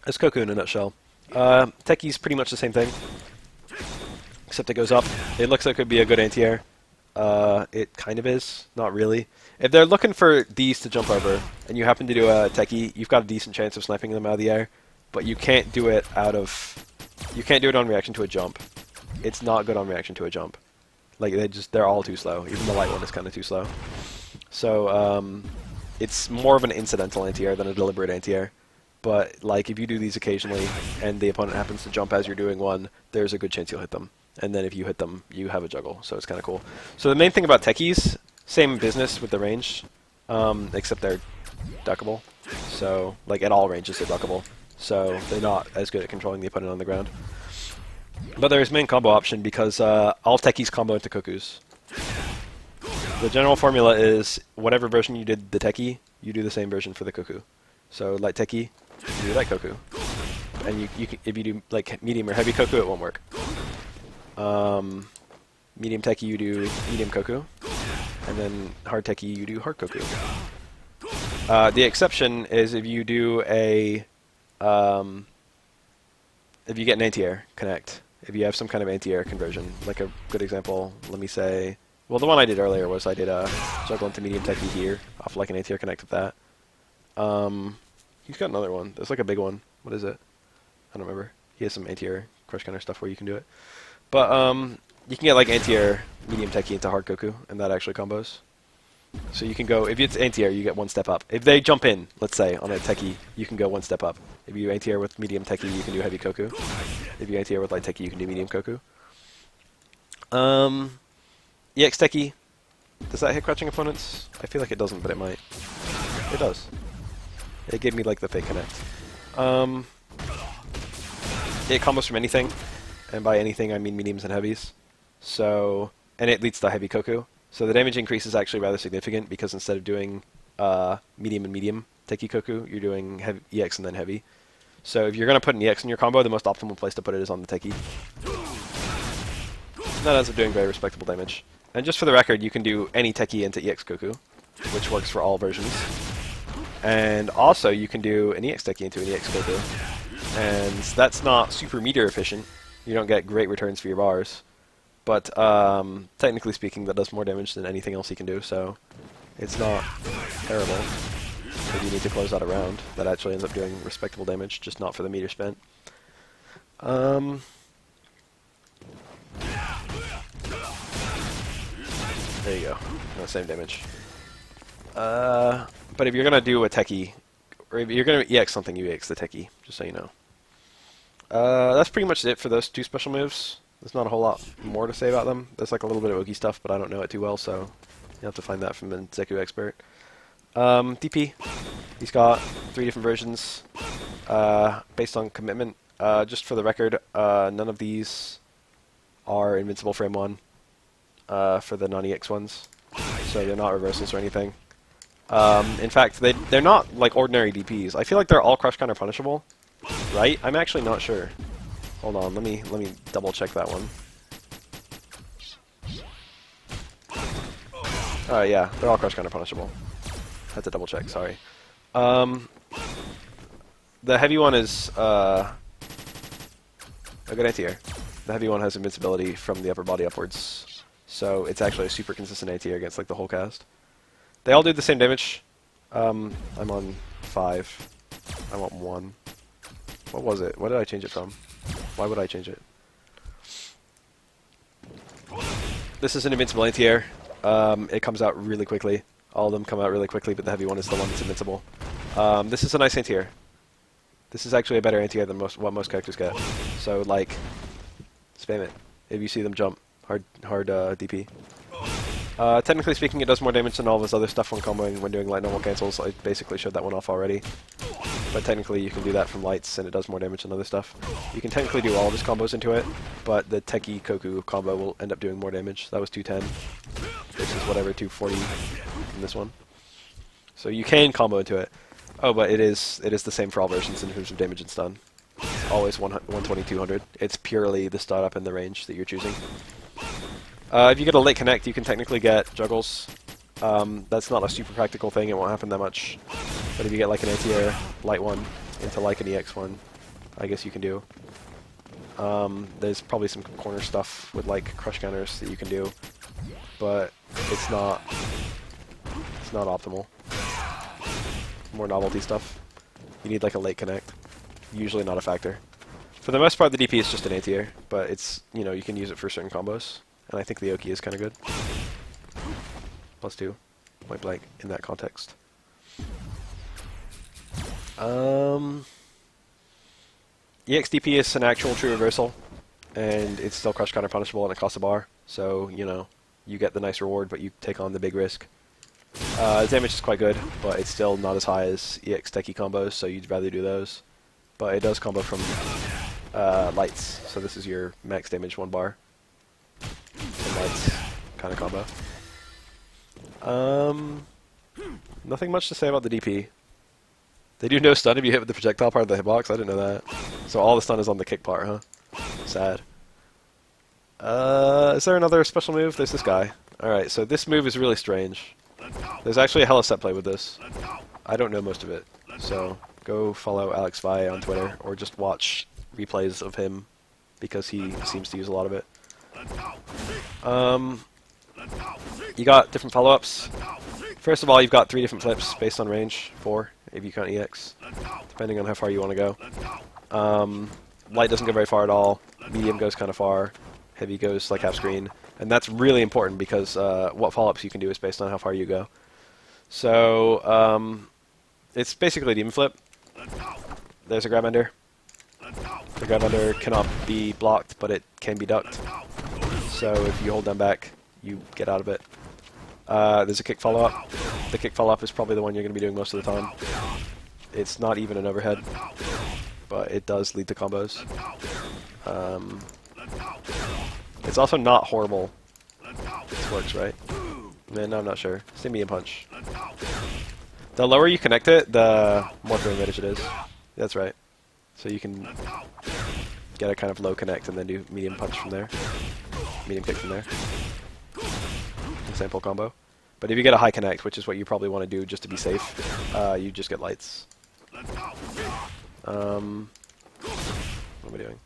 That's Koku in a nutshell. Techi's pretty much the same thing, except it goes up. It looks like it could be a good anti-air. It kind of is, not really. If they're looking for these to jump over, and you happen to do a Techie, you've got a decent chance of sniping them out of the air, but you can't do it you can't do it on reaction to a jump. It's not good on reaction to a jump. Like, they're all too slow. Even the light one is kind of too slow. So, it's more of an incidental anti-air than a deliberate anti-air. But, like, if you do these occasionally, and the opponent happens to jump as you're doing one, there's a good chance you'll hit them. And then if you hit them, you have a juggle, so it's kind of cool. So the main thing about techies, same business with the range, except they're duckable. So, like, at all ranges they're duckable. So they're not as good at controlling the opponent on the ground. But there's main combo option because all techies combo into Kokus. The general formula is whatever version you did the techie, you do the same version for the Koku. So light techie, you do light Koku. And you can, if you do like medium or heavy Koku, it won't work. Medium techie, you do medium Koku. And then hard techie, you do hard Koku. The exception is if you do a if you get an anti-air connect, if you have some kind of anti-air conversion, like a good example, let me say, well, the one I did earlier was I did a juggle into medium techie here, off like an anti-air connect with that. He's got another one. There's like a big one. What is it? I don't remember. He has some anti-air crush counter stuff where you can do it. But you can get like anti-air medium techie into hard Koku, and that actually combos. So you can go, if it's anti-air, you get one step up. If they jump in, let's say, on a techie, you can go one step up. If you anti-air with medium techie, you can do heavy Koku. If you anti-air with light techie, you can do medium Koku. EX techie, does that hit crouching opponents? I feel like it doesn't, but it might. It does. It gave me like the fake connect. It combos from anything, and by anything I mean mediums and heavies. So, and it leads to heavy Koku. So the damage increase is actually rather significant because instead of doing medium and medium techie Koku, you're doing heavy, EX and then heavy. So if you're going to put an EX in your combo, the most optimal place to put it is on the Teki. That ends up doing very respectable damage. And just for the record, you can do any Teki into EX Goku, which works for all versions. And also, you can do an EX Teki into an EX Goku. And that's not super meter efficient. You don't get great returns for your bars. But technically speaking, that does more damage than anything else he can do, so it's not terrible. If you need to close out a round, that actually ends up doing respectable damage, just not for the meter spent. There you go. No, same damage. But if you're going to do a Teki, or if you're going to EX something, you EX the Teki, just so you know. That's pretty much it for those two special moves. There's not a whole lot more to say about them. There's like a little bit of Oki stuff, but I don't know it too well, so you'll have to find that from the Zeku expert. DP, he's got 3 different versions based on commitment. Just for the record, none of these are invincible frame 1 for the non-EX ones, so they're not reversals or anything. In fact, they're not like ordinary DPs. I feel like they're all crush counter punishable, right? I'm actually not sure. Hold on, let me double check that one. Yeah, they're all crush counter punishable. Had to double check, sorry. The heavy one is a good anti-air. The heavy one has invincibility from the upper body upwards, so it's actually a super consistent anti-air against like the whole cast. They all do the same damage. I'm on 5. I want 1. What was it? What did I change it from? Why would I change it? This is an invincible anti-air. It comes out really quickly. All of them come out really quickly, but the heavy one is the one that's invincible. This is a nice anti-air. This is actually a better anti-air than what most characters get. So, like, spam it if you see them jump. Hard DP. Technically speaking, it does more damage than all of his other stuff when comboing when doing light normal cancels. I basically showed that one off already. But technically you can do that from lights, and it does more damage than other stuff. You can technically do all of his combos into it, but the Teki Koku combo will end up doing more damage. That was 210. This is whatever, 240 in this one. So you can combo into it. Oh, but it is the same for all versions in terms of damage and stun. It's always 120, 200. It's purely the startup and the range that you're choosing. If you get a late connect, you can technically get juggles. That's not a super practical thing, it won't happen that much. But if you get like an anti-air light one into like an EX one, I guess you can do. There's probably some corner stuff with like crush counters that you can do, but it's not optimal. More novelty stuff. You need like a late connect. Usually not a factor. For the most part, the DP is just an anti-air, but it's, you know, you can use it for certain combos. And I think the Oki is kind of good. +2, point blank, in that context. EXDP is an actual true reversal, and it's still crush counter punishable and it costs a bar, so, you know, you get the nice reward, but you take on the big risk. Damage is quite good, but it's still not as high as EX Teki combos, so you'd rather do those. But it does combo from lights, so this is your max damage 1 bar. And lights kind of combo. Nothing much to say about the DP. They do no stun if you hit with the projectile part of the hitbox. I didn't know that. So all the stun is on the kick part, huh? Sad. Is there another special move? There's this guy. Alright, so this move is really strange. There's actually a hella set play with this. I don't know most of it, so go follow Alex Vi on Twitter, or just watch replays of him, because he seems to use a lot of it. You got different follow-ups. First of all, you've got 3 different flips based on range, 4 if you count EX, depending on how far you want to go. Light doesn't go very far at all, medium goes kind of far, heavy goes like half screen, and that's really important because what follow-ups you can do is based on how far you go. So it's basically a demon flip. There's a grab ender. The grab ender cannot be blocked, but it can be ducked. So if you hold them back, you get out of it. There's a kick follow-up. The kick follow-up is probably the one you're going to be doing most of the time. It's not even an overhead, but it does lead to combos. It's also not horrible. This works, right? Man, I'm not sure. It's a medium punch. The lower you connect it, the more frame advantage it is. That's right. So you can get a kind of low connect and then do medium punch from there. Medium kick from there. Sample combo. But if you get a high connect, which is what you probably want to do just to be safe, you just get lights. What am I doing?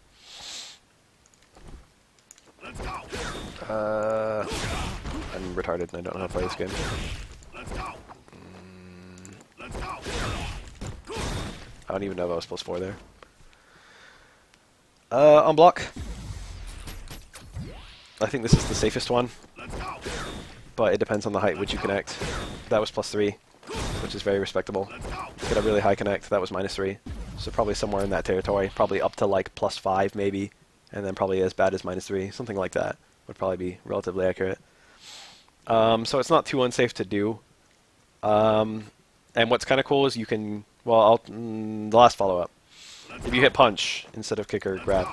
I'm retarded and I don't know how to play this game. I don't even know if I was plus 4 there. On block. I think this is the safest one, but it depends on the height which you connect. That was plus 3, which is very respectable. Get a really high connect, that was minus 3. So probably somewhere in that territory, probably up to like plus 5 maybe, and then probably as bad as minus 3, something like that would probably be relatively accurate. So it's not too unsafe to do. And what's kind of cool is you can, well, the last follow-up. If you hit punch instead of kick or grab,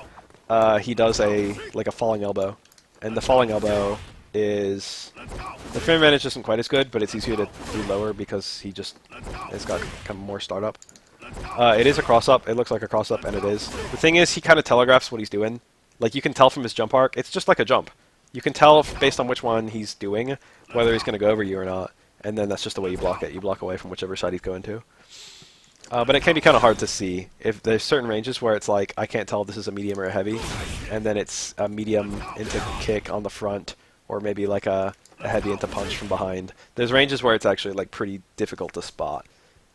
he does a falling elbow. And the falling elbow is... The frame advantage isn't quite as good, but it's easier to do lower because it's got kind of more startup. It is a cross-up. It looks like a cross-up, and it is. The thing is, he kind of telegraphs what he's doing. Like, you can tell from his jump arc. It's just like a jump. You can tell based on which one he's doing, whether he's going to go over you or not. And then that's just the way you block it. You block away from whichever side he's going to. But it can be kind of hard to see. If there's certain ranges where it's like, I can't tell if this is a medium or a heavy, and then it's a medium into kick on the front, or maybe like a heavy into punch from behind. There's ranges where it's actually like pretty difficult to spot.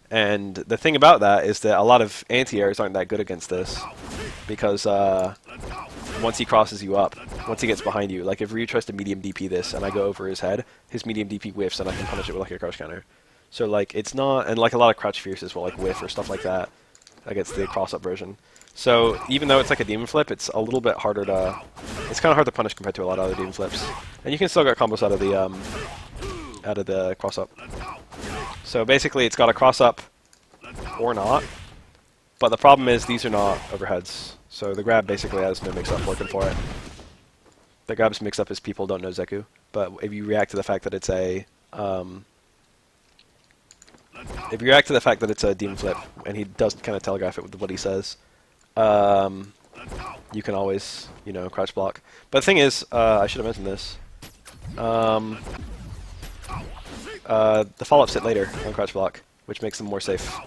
And the thing about that is that a lot of anti-airs aren't that good against this, because once he crosses you up, once he gets behind you, like if Ryu tries to medium DP this and I go over his head, his medium DP whiffs and I can punish it with like a crouch counter. So like it's not, and like a lot of crouch fierces will like whiff or stuff like that against the cross-up version. So even though it's like a demon flip, it's a little bit harder to, it's kind of hard to punish compared to a lot of other demon flips. And you can still get combos out of the cross-up. So basically it's got a cross-up or not, but the problem is these are not overheads. So the grab basically has no mix-up working for it. The grab's mix-up is people don't know Zeku, but if you react to the fact that it's a demon flip, and he does kind of telegraph it with what he says, you can always, crouch block. But the thing is, I should have mentioned this. The follow-ups hit later on crouch block, which makes them more safe.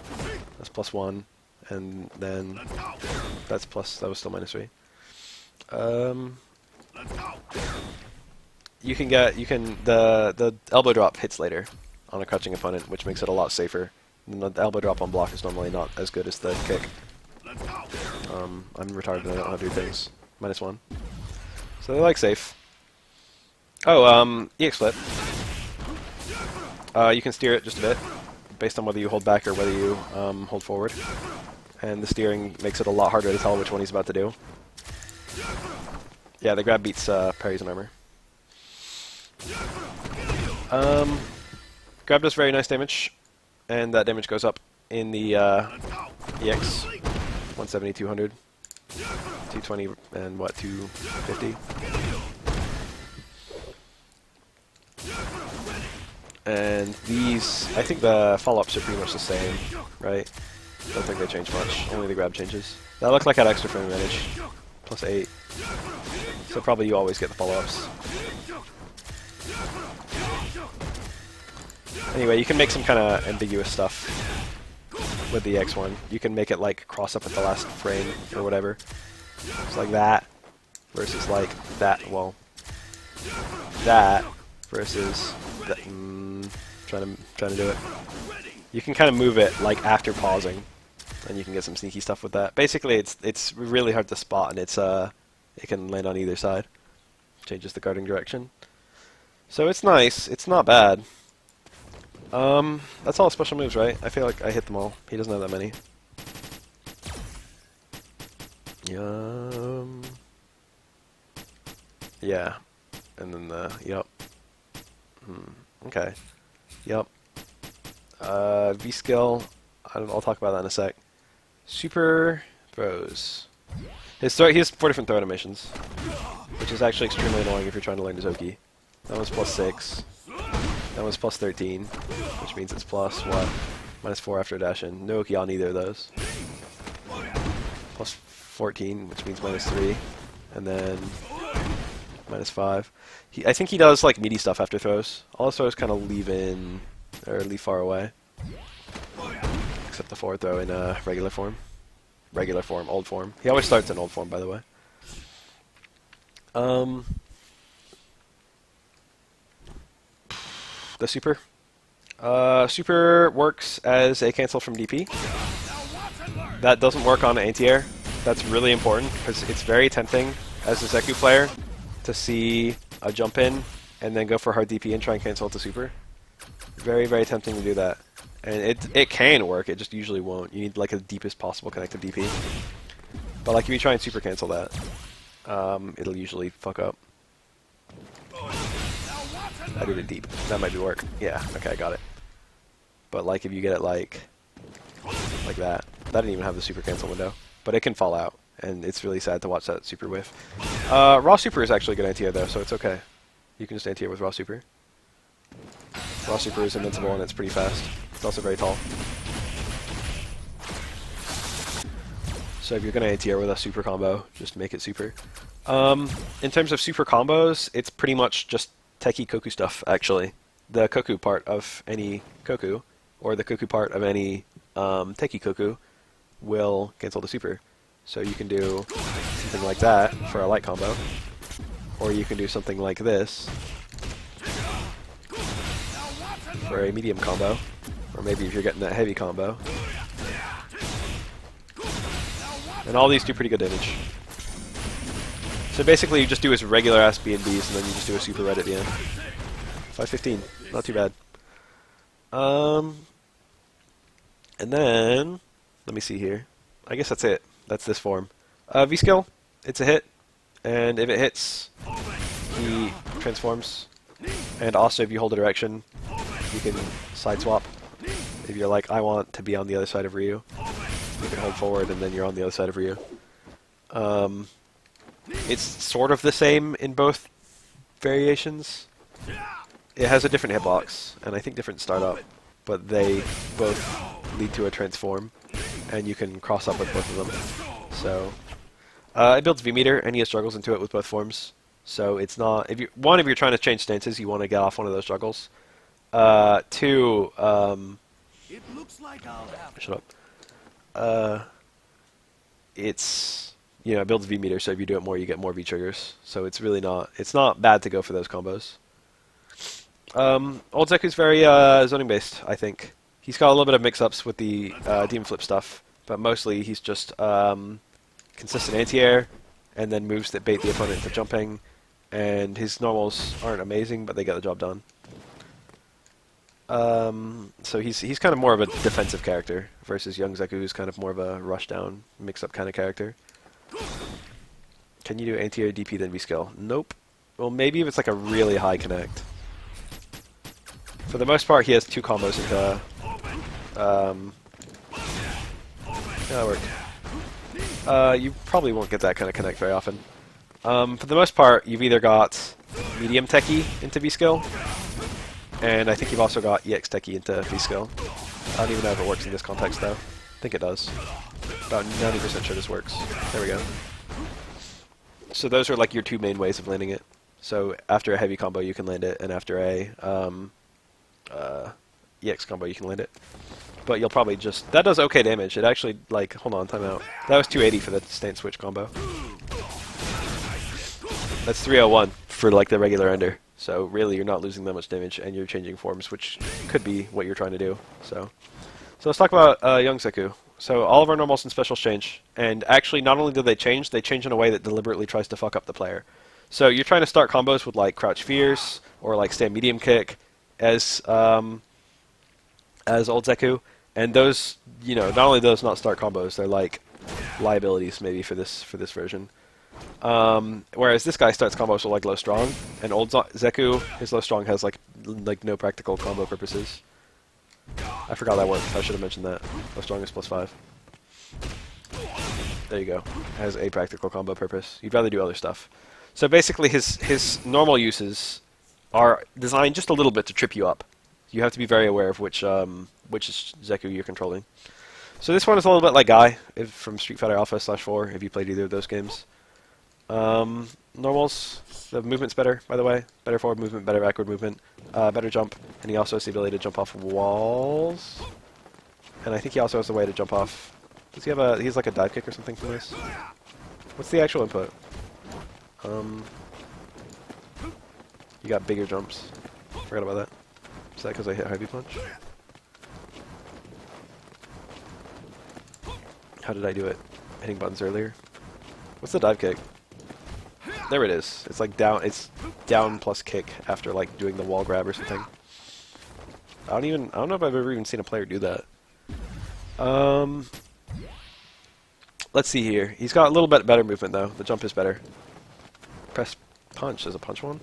That's plus 1, and then that's plus. That was still minus 3. The elbow drop hits later on a crouching opponent, which makes it a lot safer. And the elbow drop on block is normally not as good as the kick. I'm retarded and I don't know how to do things. Minus 1. So they're like safe. Oh, EX flip. You can steer it just a bit, based on whether you hold back or whether you hold forward. And the steering makes it a lot harder to tell which one he's about to do. Yeah, the grab beats parries and armor. Grab does very nice damage, and that damage goes up in the EX. 170, 200, 220, and what, 250? And these, I think the follow-ups are pretty much the same, right? Don't think they change much, only the grab changes. That looks like I had extra frame advantage, plus 8. So probably you always get the follow-ups. Anyway, you can make some kind of ambiguous stuff with the X1. You can make it like cross up at the last frame or whatever. It's like that versus like that. Well, that versus that. Trying to do it. You can kind of move it like after pausing, and you can get some sneaky stuff with that. Basically, it's really hard to spot, and it can land on either side. Changes the guarding direction. So it's nice. It's not bad. That's all special moves, right? I feel like I hit them all. He doesn't have that many. Yeah. And then yup. Okay. Yup. V skill. I'll talk about that in a sec. Super throws. He has 4 different throw animations, which is actually extremely annoying if you're trying to learn Zoki. That one's plus 6. That one's plus 13, which means it's plus what? Minus 4 after dash in. No Oki on either of those. plus 14, which means minus 3, and then minus 5. I think he does like meaty stuff after throws. All his throws kind of leave far away, except the forward throw in regular form. Regular form, old form. He always starts in old form, by the way. The super. Super works as a cancel from DP. That doesn't work on anti-air. That's really important, because it's very tempting as a Zeku player to see a jump in and then go for hard DP and try and cancel it to super. Very, very tempting to do that. And it can work, it just usually won't. You need like the deepest possible connected DP. But like if you try and super cancel that, it'll usually fuck up. I did it deep. That might be work. Yeah, okay, I got it. But like if you get it like that didn't even have the super cancel window. But it can fall out, and it's really sad to watch that super whiff. Raw super is actually good anti-air though, so it's okay. You can just anti-air with raw super. Raw super is invincible and it's pretty fast. It's also very tall. So if you're going to anti-air with a super combo, just make it super. In terms of super combos, it's pretty much just techie Koku stuff, actually. The Koku part of any Koku, or the Koku part of any techie Koku, will cancel the super. So you can do something like that for a light combo, or you can do something like this for a medium combo, or maybe if you're getting that heavy combo. And all these do pretty good damage. So basically you just do his regular ass B&Bs and then you just do a super red at the end. 515, not too bad. And then, let me see here. I guess that's it. That's this form. V-skill, it's a hit. And if it hits, he transforms. And also if you hold a direction, you can side swap. If you're like, I want to be on the other side of Ryu, you can hold forward and then you're on the other side of Ryu. It's sort of the same in both variations. It has a different hitbox, and I think different startup, but they both lead to a transform, and you can cross up with both of them. So, it builds V-meter, and he has struggles into it with both forms. So it's not, if you're trying to change stances, you want to get off one of those struggles. Two, it looks like I'll have shut up. It's, it builds V-meter, so if you do it more, you get more V-triggers. So it's really not bad to go for those combos. Old Zeku's very zoning based, I think. He's got a little bit of mix-ups with the Demon Flip stuff, but mostly he's just consistent anti-air, and then moves that bait the opponent into jumping, and his normals aren't amazing, but they get the job done. So he's kind of more of a defensive character, versus young Zeku, who's kind of more of a rush-down, mix-up kind of character. Can you do anti-air DP then V-skill? Nope. Well, maybe if it's like a really high connect. For the most part, he has two combos into... yeah, that worked. You probably won't get that kind of connect very often. For the most part, you've either got medium techie into V-skill, and I think you've also got EX techie into V-skill. I don't even know if it works in this context, though. I think it does. About 90% sure this works. There we go. So those are like your two main ways of landing it. So after a heavy combo, you can land it, and after a EX combo, you can land it. But you'll probably just... That does okay damage. It actually, like... Hold on, timeout. That was 280 for the stance switch combo. That's 301 for, like, the regular ender. So, really, you're not losing that much damage, and you're changing forms, which could be what you're trying to do. So let's talk about young Zeku. So, all of our normals and specials change. And actually, not only do they change in a way that deliberately tries to fuck up the player. So, you're trying to start combos with, like, crouch fierce, or, like, stand medium kick, as old Zeku. And those, not only those not start combos, they're like liabilities maybe for this version. Whereas this guy starts combos with like low strong, and old Zeku, his low strong has like no practical combo purposes. I forgot that worked. I should have mentioned that. Low strong is +5. There you go. Has a practical combo purpose. You'd rather do other stuff. So basically, his normal uses are designed just a little bit to trip you up. You have to be very aware of which Zeku you're controlling. So this one is a little bit like Guy from Street Fighter Alpha /4, if you played either of those games. Normals, the movement's better, by the way. Better forward movement, better backward movement, better jump, and he also has the ability to jump off walls. And I think he also has a way to jump off. Does he have a? He has like a dive kick or something from this. What's the actual input? You got bigger jumps. Forgot about that. Is that because I hit heavy punch? How did I do it? Hitting buttons earlier. What's the dive kick? There it is. It's like down. It's down plus kick after like doing the wall grab or something. I don't know if I've ever even seen a player do that. Let's see here. He's got a little bit better movement though. The jump is better. Press punch. Is a punch one?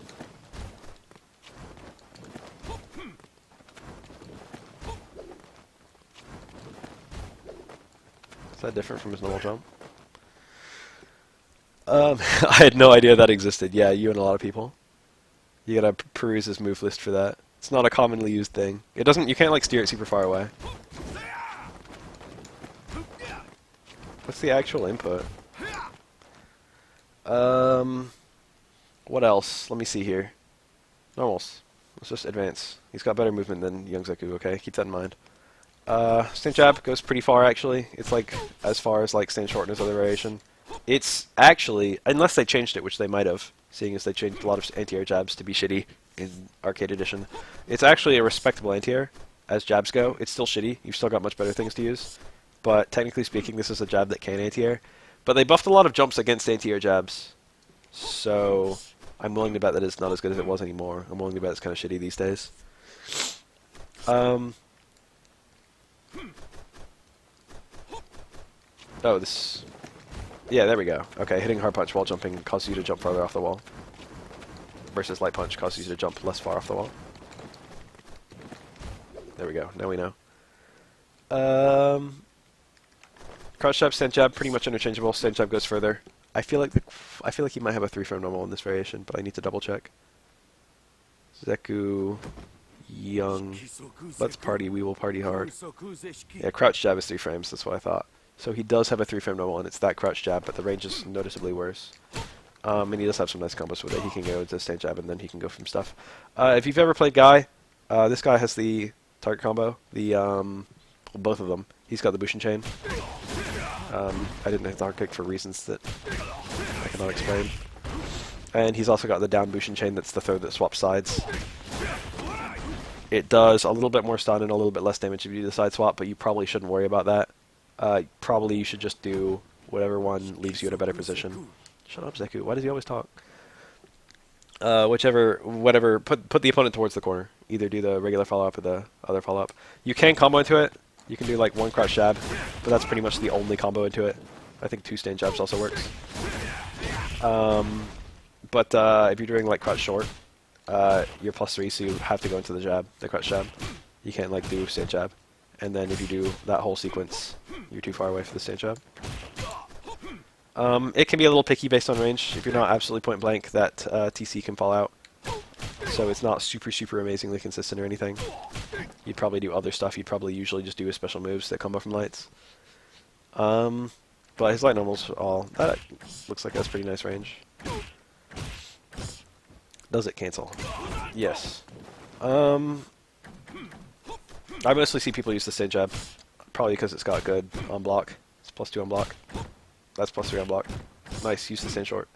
Is that different from his normal jump? I had no idea that existed. Yeah, you and a lot of people. You gotta peruse his move list for that. It's not a commonly used thing. It doesn't. You can't like steer it super far away. What's the actual input? What else? Let me see here. Normals. Let's just advance. He's got better movement than young Zeku. Okay, keep that in mind. Stand jab goes pretty far actually. It's like as far as like stand short in his other variation. It's actually, unless they changed it, which they might have, seeing as they changed a lot of anti-air jabs to be shitty in Arcade Edition. It's actually a respectable anti-air as jabs go. It's still shitty. You've still got much better things to use. But technically speaking, this is a jab that can anti-air. But they buffed a lot of jumps against anti-air jabs. So I'm willing to bet that it's not as good as it was anymore. I'm willing to bet it's kind of shitty these days. Oh, this... Yeah, there we go. Okay, hitting hard punch while jumping causes you to jump farther off the wall. Versus light punch causes you to jump less far off the wall. There we go. Now we know. Crouch jab, stand jab, pretty much interchangeable. Stand jab goes further. I feel like he might have a 3-frame normal in this variation, but I need to double check. Zeku, Young, let's party. We will party hard. Yeah, crouch jab is 3 frames. That's what I thought. So he does have a 3-frame normal, and it's that crouch jab, but the range is noticeably worse. And he does have some nice combos with it. He can go into stand jab, and then he can go from stuff. If you've ever played Guy, this guy has the target combo. The both of them. He's got the Bushin chain. I didn't hit the hard kick for reasons that I cannot explain. And he's also got the down Bushin chain. That's the throw that swaps sides. It does a little bit more stun and a little bit less damage if you do the side swap, but you probably shouldn't worry about that. Probably you should just do whatever one leaves you in a better position. Shut up, Zeku. Why does he always talk? Whatever. Put the opponent towards the corner. Either do the regular follow-up or the other follow-up. You can combo into it. You can do like 1 crouch jab, but that's pretty much the only combo into it. I think 2 stand jabs also works. But if you're doing like crouch short, you're +3, so you have to go into the crouch jab. You can't like do stand jab. And then if you do that whole sequence, you're too far away for the stand jab. It can be a little picky based on range. If you're not absolutely point blank, that TC can fall out. So it's not super amazingly consistent or anything. You'd probably do other stuff. You'd probably usually just do his special moves that combo from lights. But his light normals all... That looks like that's pretty nice range. Does it cancel? Yes. I mostly see people use the stand jab, probably because it's got good on block. It's +2 on block. That's +3 on block. Nice, use the stand short.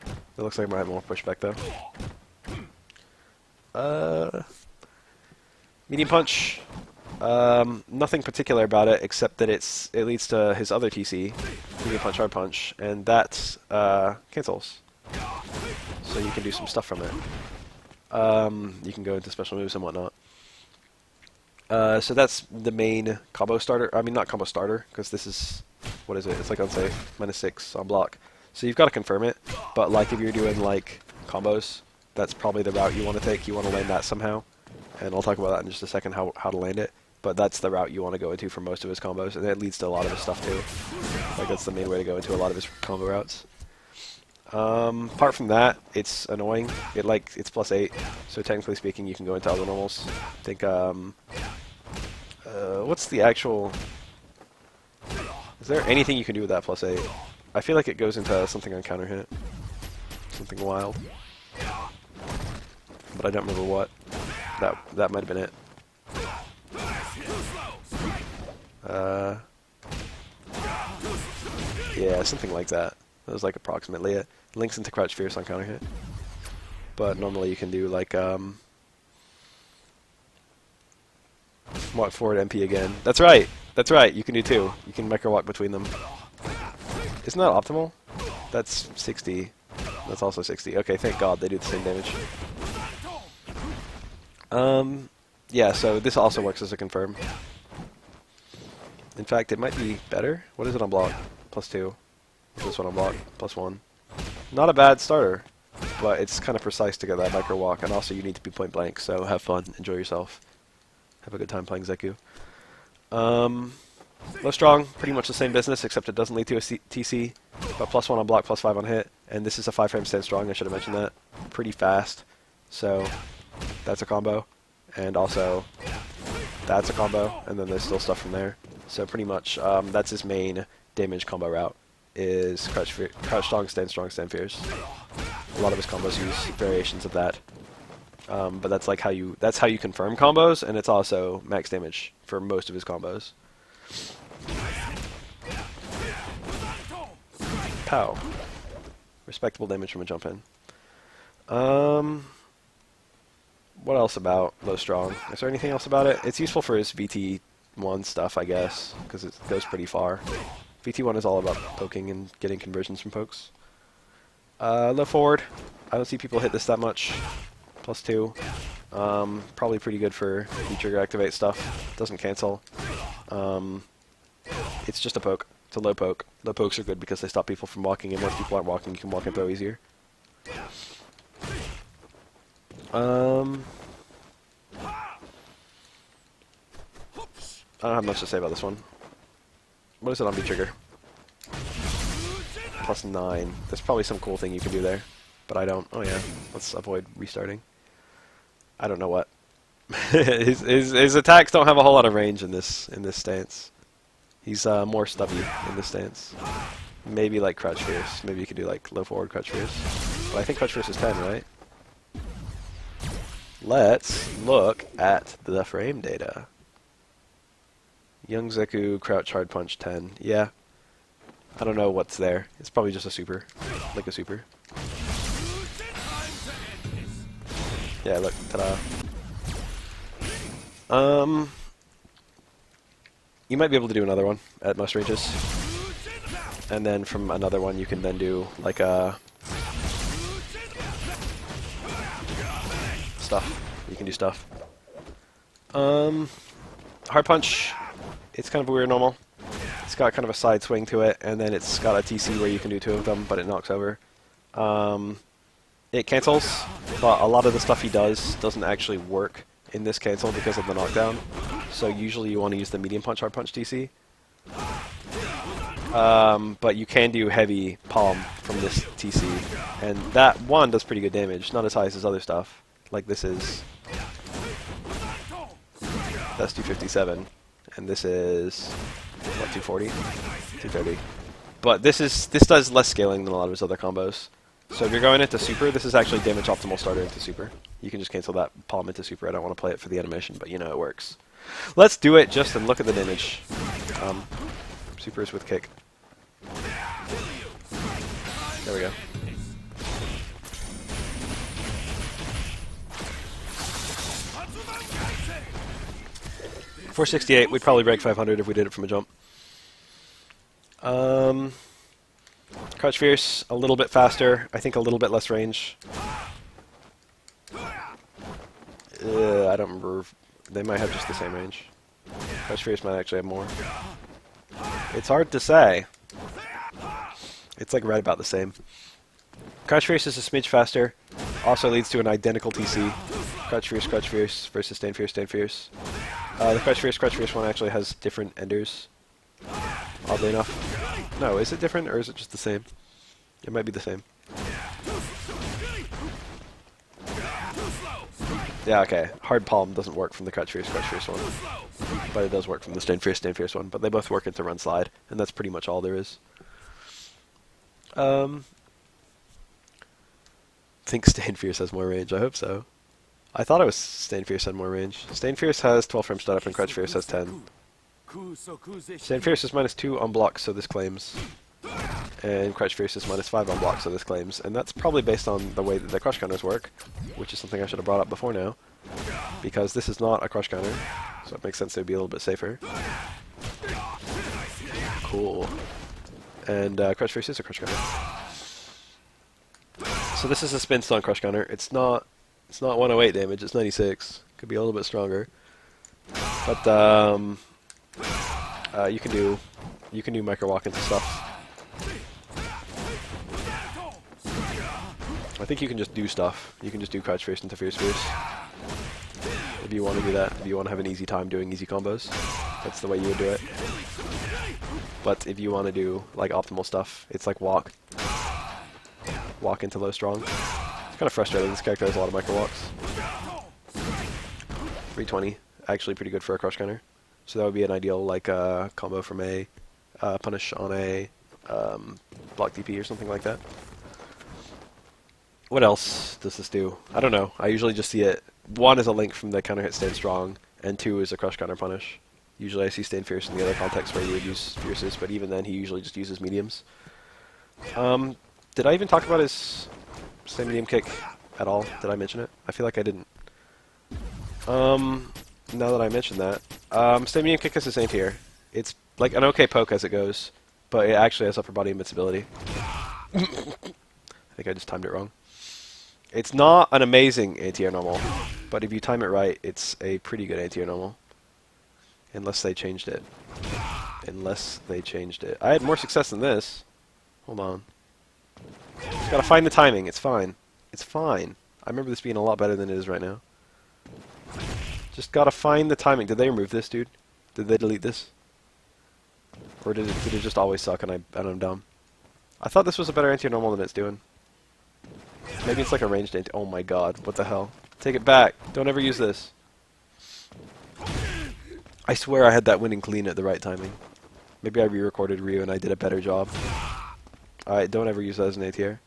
It looks like I might have more pushback though. Medium punch. Nothing particular about it except that it leads to his other TC, medium punch, hard punch, and that cancels. So you can do some stuff from it. You can go into special moves and whatnot. So that's the main combo starter. I mean, not combo starter, because this is... What is it? It's like unsafe. -6 on block. So you've got to confirm it. But like if you're doing like combos, that's probably the route you want to take. You want to land that somehow. And I'll talk about that in just a second, how to land it. But that's the route you want to go into for most of his combos. And it leads to a lot of his stuff too. Like that's the main way to go into a lot of his combo routes. Apart from that, it's annoying. It's +8, so technically speaking, you can go into other normals. I think, what's the actual... Is there anything you can do with that +8? I feel like it goes into something on counter hit. Something wild. But I don't remember what. That might have been it. Yeah, something like that. That was like approximately it. Links into Crouch Fierce on counter hit. But normally you can do like walk forward MP again. That's right. That's right. You can do 2. You can micro walk between them. Isn't that optimal? That's 60. That's also 60. Okay, thank God they do the same damage. Yeah, so this also works as a confirm. In fact, it might be better. What is it on block? +2. This one on block? +1. Not a bad starter, but it's kind of precise to get that micro walk, and also you need to be point blank, so have fun, enjoy yourself. Have a good time playing Zeku. Low strong, pretty much the same business, except it doesn't lead to a TC, but +1 on block, +5 on hit, and this is a 5-frame stand strong, I should have mentioned that. Pretty fast, so that's a combo, and also that's a combo, and then there's still stuff from there. So pretty much, that's his main damage combo route, is crouch strong, stand fierce. A lot of his combos use variations of that. But that's like how you confirm combos, and it's also max damage for most of his combos. Pow. Respectable damage from a jump in. What else about low strong? Is there anything else about it? It's useful for his VT1 stuff, I guess, because it goes pretty far. VT1 is all about poking and getting conversions from pokes. Low forward. I don't see people hit this that much. +2. Probably pretty good for V-trigger activate stuff. Doesn't cancel. It's just a poke. It's a low poke. Low pokes are good because they stop people from walking, and once people aren't walking, you can walk and throw easier. I don't have much to say about this one. What is it on V-trigger? +9. There's probably some cool thing you can do there, but I don't. Oh yeah, let's avoid restarting. I don't know what. his attacks don't have a whole lot of range in this stance. He's more stubby in this stance. Maybe like Crouch Fierce. Maybe you could do like low forward Crouch Fierce. But I think Crouch Fierce is 10, right? Let's look at the frame data. Young Zeku, Crouch Hard Punch 10. Yeah. I don't know what's there. It's probably just a super. Like a super. Yeah, look. Ta-da. You might be able to do another one at most ranges. And then from another one you can then do like a stuff. You can do stuff. Hard Punch, it's kind of a weird normal. It's got kind of a side swing to it, and then it's got a TC where you can do 2 of them, but it knocks over. It cancels, but a lot of the stuff he does doesn't actually work in this cancel because of the knockdown. So usually you want to use the medium punch, hard punch TC. But you can do heavy palm from this TC, and that one does pretty good damage, not as high as his other stuff. Like this is... That's 257, and this is... what, 240? 230. But this does less scaling than a lot of his other combos. So if you're going into super, this is actually damage optimal starter into super. You can just cancel that palm into super. I don't want to play it for the animation, but you know it works. Let's do it just and look at the damage. Supers with kick. There we go. .468, we'd probably break 500 if we did it from a jump. Crouch Fierce, a little bit faster. I think a little bit less range. I don't remember. They might have just the same range. Crouch Fierce might actually have more. It's hard to say. It's like right about the same. Crouch Fierce is a smidge faster. Also leads to an identical TC. Crouch Fierce versus Stand Fierce, Stand Fierce. The Crouch Fierce one actually has different enders. Oddly enough. No, is it different or is it just the same? It might be the same. Yeah, okay. Hard palm doesn't work from the Crouch Fierce one. But it does work from the Stand Fierce one. But they both work into Run Slide, and that's pretty much all there is. Think Stand Fierce has more range. I hope so. I thought it was Stand Fierce had more range. Stand Fierce has 12 frame startup and Crouch Fierce has 10. Stand Fierce is -2 on block, so this claims. And Crouch Fierce is -5 on block, so this claims. And that's probably based on the way that the crush counters work, which is something I should have brought up before now. Because this is not a crush counter, so it makes sense it would be a little bit safer. Cool. And Crouch Fierce is a crush counter. So this is a spin stun crush counter. It's not 108 damage, it's 96. Could be a little bit stronger. But you can do micro walk into stuff. I think you can just do stuff. You can just do Crouch Fierce into Fierce Fierce. If you want to do that, if you want to have an easy time doing easy combos, that's the way you would do it. But if you want to do like optimal stuff, it's like walk into low strong. It's kind of frustrating. This character has a lot of micro walks. 320, actually pretty good for a crush counter. So that would be an ideal like combo from a punish on a block DP or something like that. What else does this do? I don't know. I usually just see it. 1 is a link from the counter hit Stand Strong, and 2 is a crush counter punish. Usually I see Stand Fierce in the other context where you would use Fierces, but even then he usually just uses mediums. Did I even talk about his Stand Medium Kick at all? Did I mention it? I feel like I didn't. Now that I mentioned that, Stand Medium Kick is his anti-air. It's like an okay poke as it goes, but it actually has upper body invincibility. I think I just timed it wrong. It's not an amazing anti-air normal, but if you time it right, it's a pretty good anti-air normal. Unless they changed it. Unless they changed it. I had more success than this. Hold on. Just gotta find the timing. It's fine. It's fine. I remember this being a lot better than it is right now. Just gotta find the timing. Did they remove this, dude? Did they delete this? Or did it just always suck and I'm dumb? I thought this was a better anti-air normal than it's doing. Maybe it's like a ranged anti. Oh my god, what the hell? Take it back. Don't ever use this. I swear I had that winning clean at the right timing. Maybe I re-recorded Ryu and I did a better job. Alright, don't ever use that as an ATR.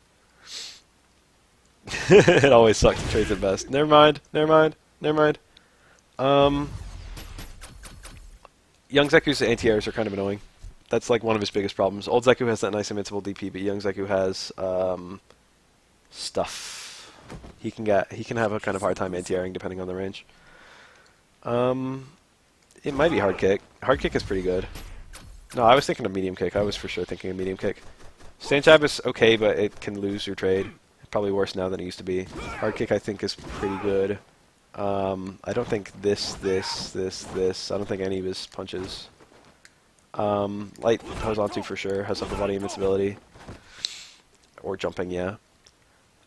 It always sucks to trade at best. Never mind. Young Zeku's anti-airs are kind of annoying. That's like one of his biggest problems. Old Zeku has that nice invincible DP, but young Zeku has stuff. He can have a kind of hard time anti-airing depending on the range. It might be hard kick. Hard kick is pretty good. No, I was thinking of medium kick. I was for sure thinking of medium kick. Stand jab is okay, but it can lose your trade. It's probably worse now than it used to be. Hard kick I think is pretty good. I don't think this. I don't think any of his punches. Light horizontal for sure has upper body invincibility. Or jumping, yeah.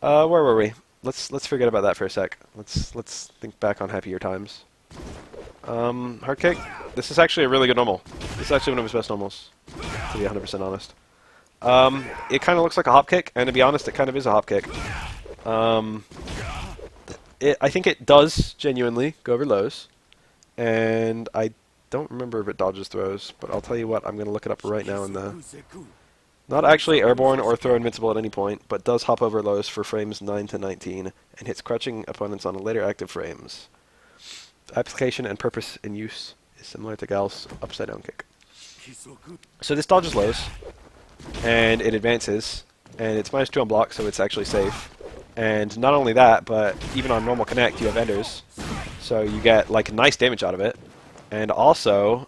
Where were we? Let's forget about that for a sec. Let's think back on happier times. Hard kick. This is actually a really good normal. This is actually one of his best normals, to be 100% honest. It kind of looks like a hop kick, and to be honest, it kind of is a hop kick. I think it does genuinely go over lows, and I don't remember if it dodges throws, but I'll tell you what, I'm going to look it up right now in the... Not actually airborne or throw invincible at any point, but does hop over lows for frames 9 to 19, and hits crouching opponents on later active frames. The application and purpose in use is similar to Gal's upside down kick. So this dodges lows, and it advances, and it's -2 on block, so it's actually safe. And not only that, but even on normal connect, you have enders, so you get like nice damage out of it. And also,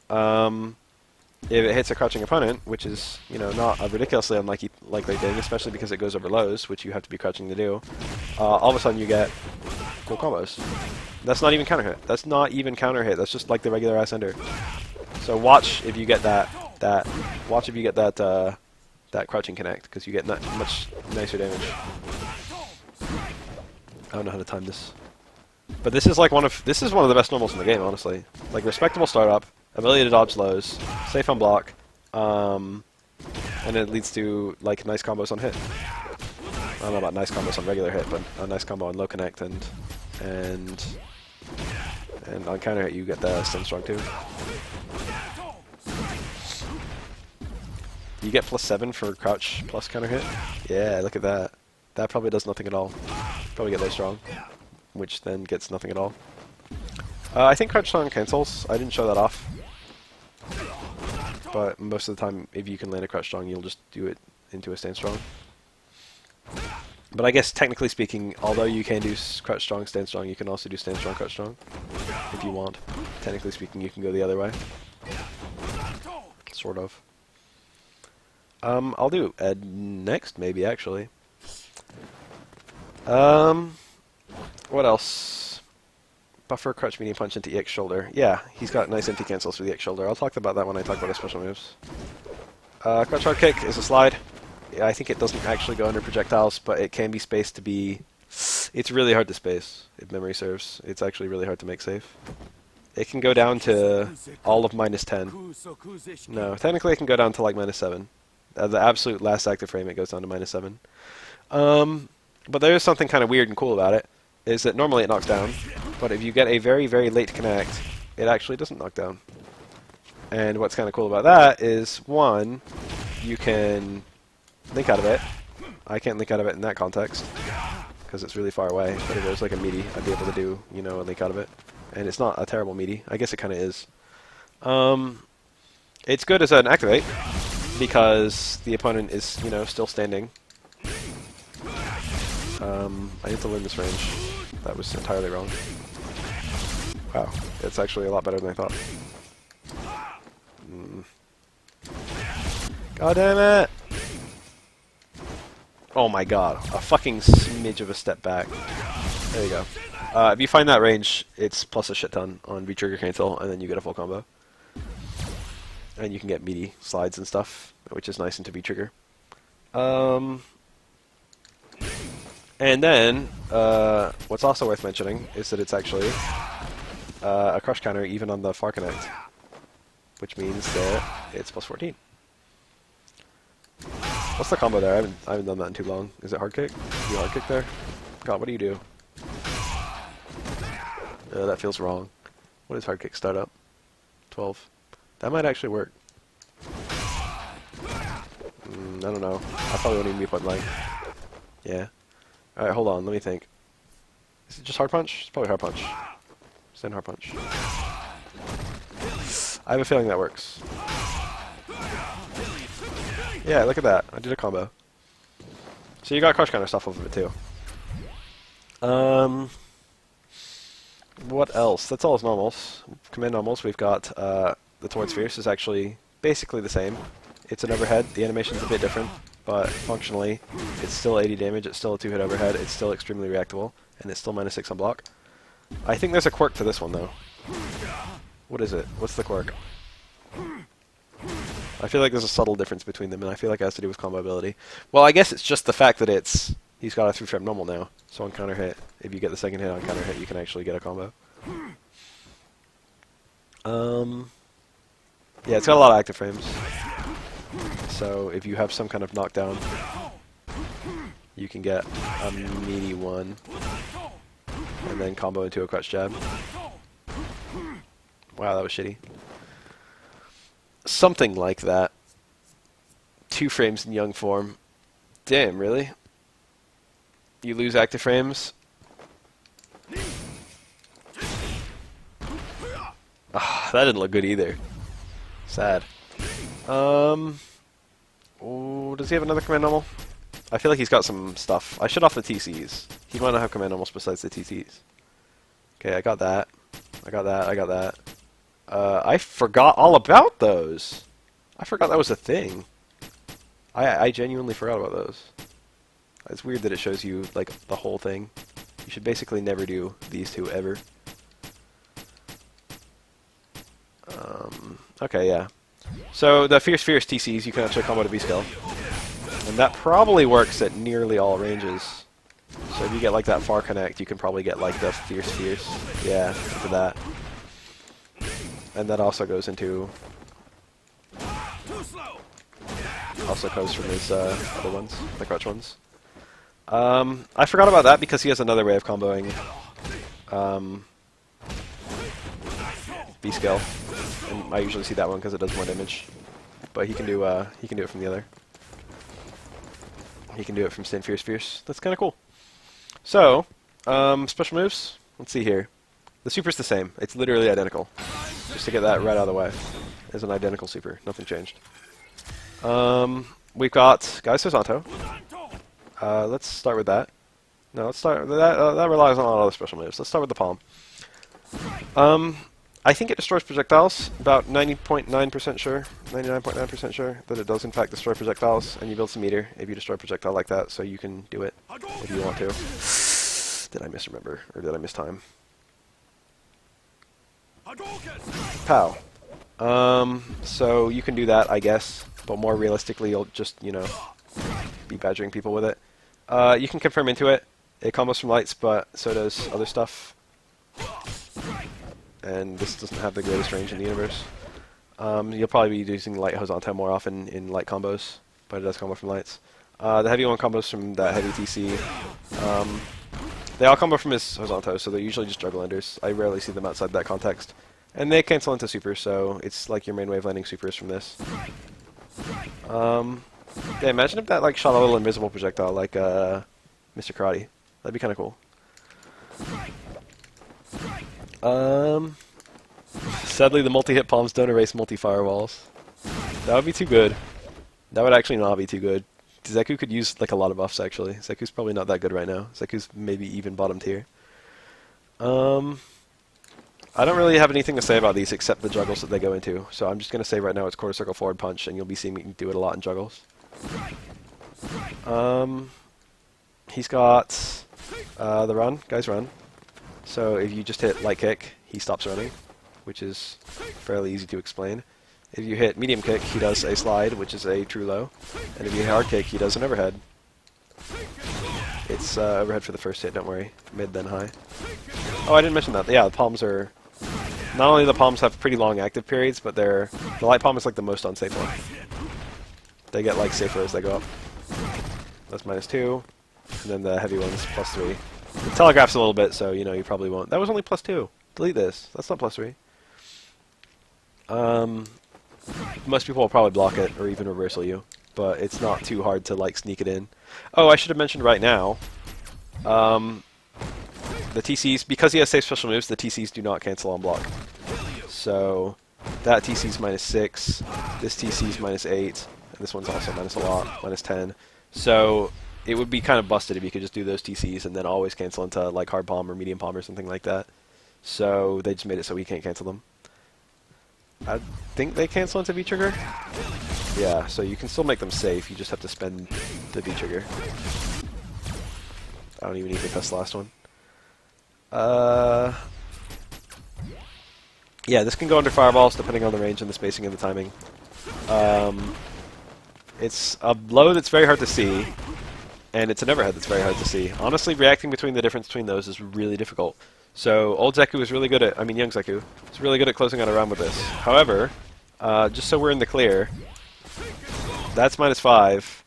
if it hits a crouching opponent, which is, you know, not a ridiculously likely thing, especially because it goes over lows, which you have to be crouching to do, all of a sudden you get cool combos. That's not even counter hit. That's not even counter hit. That's just like the regular ass ender. So watch if you get that crouching connect, because you get much nicer damage. I don't know how to time this, but this is like one of the best normals in the game, honestly. Like respectable startup, ability to dodge lows, safe on block, and it leads to like nice combos on hit. I don't know about nice combos on regular hit, but a nice combo on low connect and And on counter hit, you get the Stand Strong too. You get +7 for crouch plus counter hit. Yeah, look at that. That probably does nothing at all. Probably get very strong, which then gets nothing at all. I think crouch strong cancels. I didn't show that off. But most of the time, if you can land a crouch strong, you'll just do it into a stand strong. But I guess technically speaking, although you can do crouch strong, stand strong, you can also do stand strong, crouch strong, if you want. Technically speaking, you can go the other way. Sort of. I'll do Ed next, maybe, actually. What else? Buffer, crouch, medium punch into EX shoulder. Yeah, he's got nice empty cancels for the EX shoulder. I'll talk about that when I talk about his special moves. Crouch hard kick is a slide. Yeah, I think it doesn't actually go under projectiles, but it can be spaced to be... It's really hard to space, if memory serves. It's actually really hard to make safe. It can go down to all of -10. No, technically it can go down to like -7. The absolute last active frame, it goes down to -7. But there is something kind of weird and cool about it, is that normally it knocks down, but if you get a very, very late connect, it actually doesn't knock down. And what's kind of cool about that is, one, you can link out of it. I can't link out of it in that context, because it's really far away, but if it was like a meaty, I'd be able to do, you know, a link out of it. And it's not a terrible meaty. I guess it kind of is. It's good as an activate, because the opponent is, you know, still standing. I need to learn this range. That was entirely wrong. Wow, it's actually a lot better than I thought. God damn it! Oh my god, a fucking smidge of a step back. There you go. If you find that range, it's plus a shit ton on V-trigger cancel, and then you get a full combo. And you can get meaty slides and stuff, which is nice into V-trigger. And then, what's also worth mentioning is that it's actually a crush counter even on the far connect, which means that it's +14. What's the combo there? I haven't done that in too long. Is it hard kick? Do you hard kick there? God, what do you do? That feels wrong. What is hard kick startup? 12. That might actually work. I don't know. I probably won't even be point blank. Yeah. Alright, hold on, let me think. Is it just hard punch? It's probably hard punch. Stand hard punch. I have a feeling that works. Yeah, look at that. I did a combo. So you got crush counter stuff off of it too. What else? That's all his normals. Command normals, we've got the Towards Fierce is actually basically the same. It's an overhead. The animation's a bit different, but functionally, it's still 80 damage, it's still a 2-hit overhead, it's still extremely reactable, and it's still -6 on block. I think there's a quirk to this one, though. What is it? What's the quirk? I feel like there's a subtle difference between them, and I feel like it has to do with combo ability. Well, I guess it's just the fact that he's got a 3-frame normal now, so on counter hit, if you get the second hit on counter hit, you can actually get a combo. Yeah, it's got a lot of active frames. So if you have some kind of knockdown, you can get a meaty one, and then combo into a crouch jab. Wow, that was shitty. Something like that. 2 frames in young form. Damn, really? You lose active frames? Ah, that didn't look good either. Sad. Oh, does he have another command normal? I feel like he's got some stuff. I should off the TCs. He might not have command normals besides the TCs. Okay, I got that. I got that. I got that. I forgot all about those. I forgot that was a thing. I genuinely forgot about those. It's weird that it shows you, like, the whole thing. You should basically never do these two ever. Okay, yeah. So the Fierce TCs, you can actually combo to V-Skill. And that probably works at nearly all ranges. So if you get like that far connect, you can probably get like the Fierce. Yeah, into that. And that also goes into... Also goes from his other ones, the crouch ones. I forgot about that because he has another way of comboing B skill, and I usually see that one because it does more damage. But he can do it from the other. He can do it from Stand Fierce Fierce. That's kind of cool. So, special moves. Let's see here. The super's the same. It's literally identical. Just to get that right out of the way. It's an identical super. Nothing changed. We've got Guy's Horizonto. Let's start with that. No, let's start with that. That relies on a lot of other special moves. Let's start with the palm. I think it destroys projectiles. About 90.9% sure, 99.9% sure that it does in fact destroy projectiles, and you build some meter if you destroy a projectile like that, so you can do it if you want to. Did I misremember, or did I miss time? Pow. So you can do that, I guess, but more realistically, you'll just, you know, be badgering people with it. You can confirm into it. It combos from lights, but so does other stuff. And this doesn't have the greatest range in the universe. You'll probably be using light horizontal more often in light combos, but it does combo from lights. The heavy one combos from that heavy TC. They all combo from his horizontal, so they're usually just juggle enders. I rarely see them outside that context. And they cancel into super, so it's like your main wave landing supers from this. Yeah, imagine if that like shot a little invisible projectile like Mr. Karate. That'd be kind of cool. Sadly, the multi-hit palms don't erase multi-firewalls. That would be too good. That would actually not be too good. Zeku could use like a lot of buffs actually. Zeku's probably not that good right now. Zeku's maybe even bottom tier. I don't really have anything to say about these except the juggles that they go into. So I'm just going to say right now it's quarter circle forward punch, and you'll be seeing me do it a lot in juggles. He's got the run, Guy's run. So if you just hit light kick, he stops running, which is fairly easy to explain. If you hit medium kick, he does a slide, which is a true low. And if you hit hard kick, he does an overhead. It's overhead for the first hit, don't worry. Mid, then high. Oh, I didn't mention that. Yeah, the palms are... Not only the palms have pretty long active periods, but the light palm is like the most unsafe one. They get like safer as they go up. That's -2. And then the heavy one's +3. It telegraphs a little bit, so you know you probably won't. That was only +2. Delete this. That's not +3. Most people will probably block it or even reversal you, but it's not too hard to like sneak it in. Oh, I should have mentioned right now. The TCs, because he has safe special moves, the TCs do not cancel on block. So that TC's -6. This TC's -8. And this one's also minus a lot, -10. So it would be kind of busted if you could just do those TCs and then always cancel into like hard palm or medium palm or something like that. So they just made it so we can't cancel them. I think they cancel into V-trigger. Yeah, so you can still make them safe, you just have to spend the V-trigger. I don't even need to test the last one. Yeah, this can go under fireballs depending on the range and the spacing and the timing. It's a blow that's very hard to see, and it's an overhead that's very hard to see. Honestly, reacting between the difference between those is really difficult. So old Zeku is really good at, I mean young Zeku, is really good at closing out a round with this. However, just so we're in the clear, that's -5,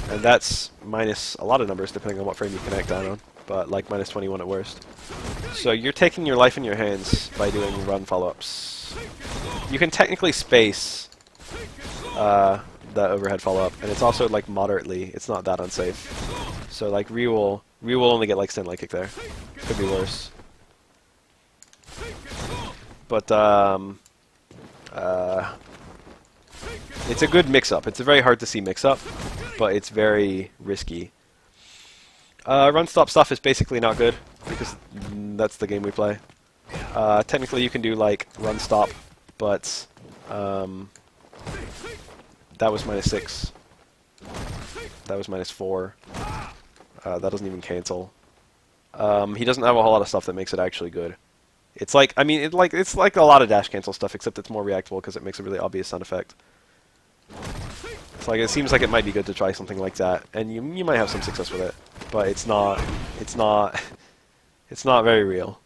and that's minus a lot of numbers depending on what frame you connect down on, but like -21 at worst. So you're taking your life in your hands by doing run follow-ups. You can technically space the overhead follow-up, and it's also like moderately, it's not that unsafe. So like Ryu will only get like stand light kick there. Could be worse. But it's a good mix-up. It's a very hard to see mix-up, but it's very risky. Run stop stuff is basically not good because that's the game we play. Technically, you can do like run stop, but that was -6. That was -4. That doesn't even cancel. He doesn't have a whole lot of stuff that makes it actually good. It's like, I mean, it's like a lot of dash cancel stuff, except it's more reactable because it makes a really obvious sound effect. It's like, it seems like it might be good to try something like that, and you might have some success with it, but it's not very real.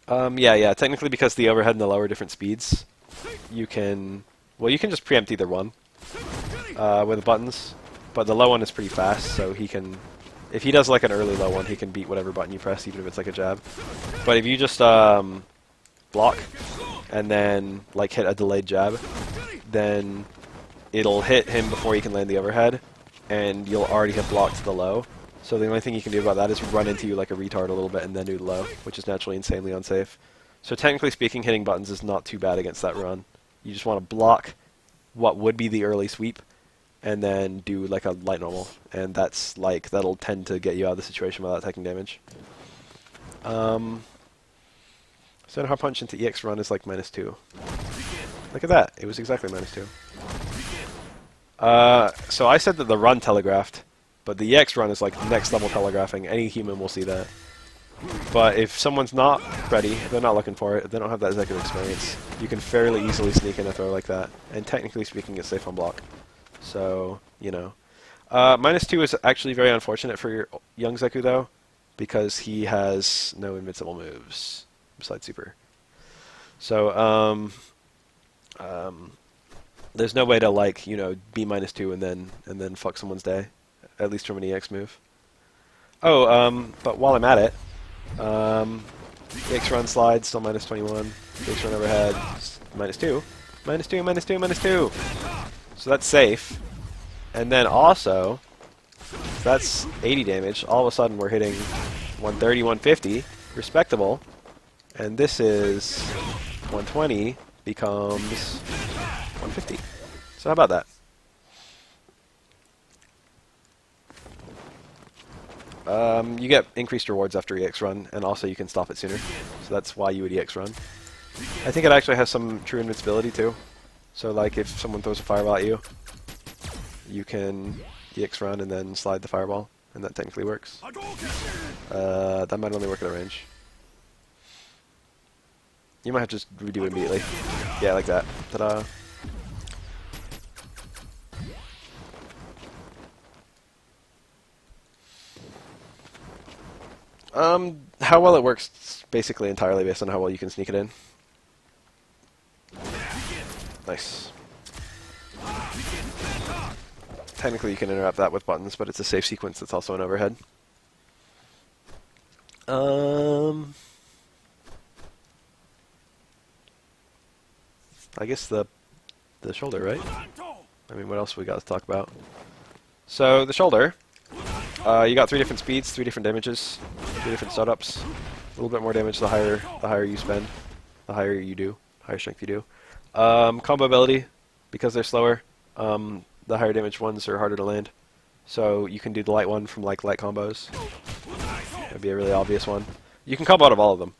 Yeah, technically because the overhead and the low are different speeds, you can just preempt either one with the buttons, but the low one is pretty fast, so it If he does like an early low one, he can beat whatever button you press, even if it's like a jab. But if you just block and then like hit a delayed jab, then it'll hit him before he can land the overhead, and you'll already have blocked the low. So the only thing you can do about that is run into you like a retard a little bit and then do the low, which is naturally insanely unsafe. So technically speaking, hitting buttons is not too bad against that run. You just want to block what would be the early sweep, and then do like a light normal, and that's like that'll tend to get you out of the situation without taking damage. Center hard punch into EX run is like -2. Look at that, it was exactly -2. So I said that the run telegraphed, but the EX run is like next level telegraphing. Any human will see that. But if someone's not ready, they're not looking for it, they don't have that Zeku experience, you can fairly easily sneak in a throw like that, and technically speaking, it's safe on block. So, you know. -2 is actually very unfortunate for your young Zeku, though, because he has no invincible moves besides super. So, there's no way to, like, you know, be -2 and then fuck someone's day, at least from an EX move. Oh, but while I'm at it, EX run slide, still -21. EX run overhead, -2. -2, -2, -2. So that's safe. And then also, that's 80 damage. All of a sudden we're hitting 130, 150. Respectable. And this is 120 becomes 150. So how about that? You get increased rewards after EX run, and also you can stop it sooner. So that's why you would EX run. I think it actually has some true invincibility too. So like if someone throws a fireball at you, you can EX run and then slide the fireball, and that technically works. That might only work at a range. You might have to just redo it immediately. Yeah, like that. Ta-da. How well it works is basically entirely based on how well you can sneak it in. Nice. Technically you can interrupt that with buttons, but it's a safe sequence that's also an overhead. I guess the shoulder, right? I mean, what else we got to talk about? So, the shoulder. You got 3 different speeds, 3 different damages, 3 different startups. A little bit more damage the higher you spend, the higher you do, higher strength you do. Combo ability, because they're slower, the higher damage ones are harder to land. So you can do the light one from like light combos. That'd be a really obvious one. You can combo out of all of them.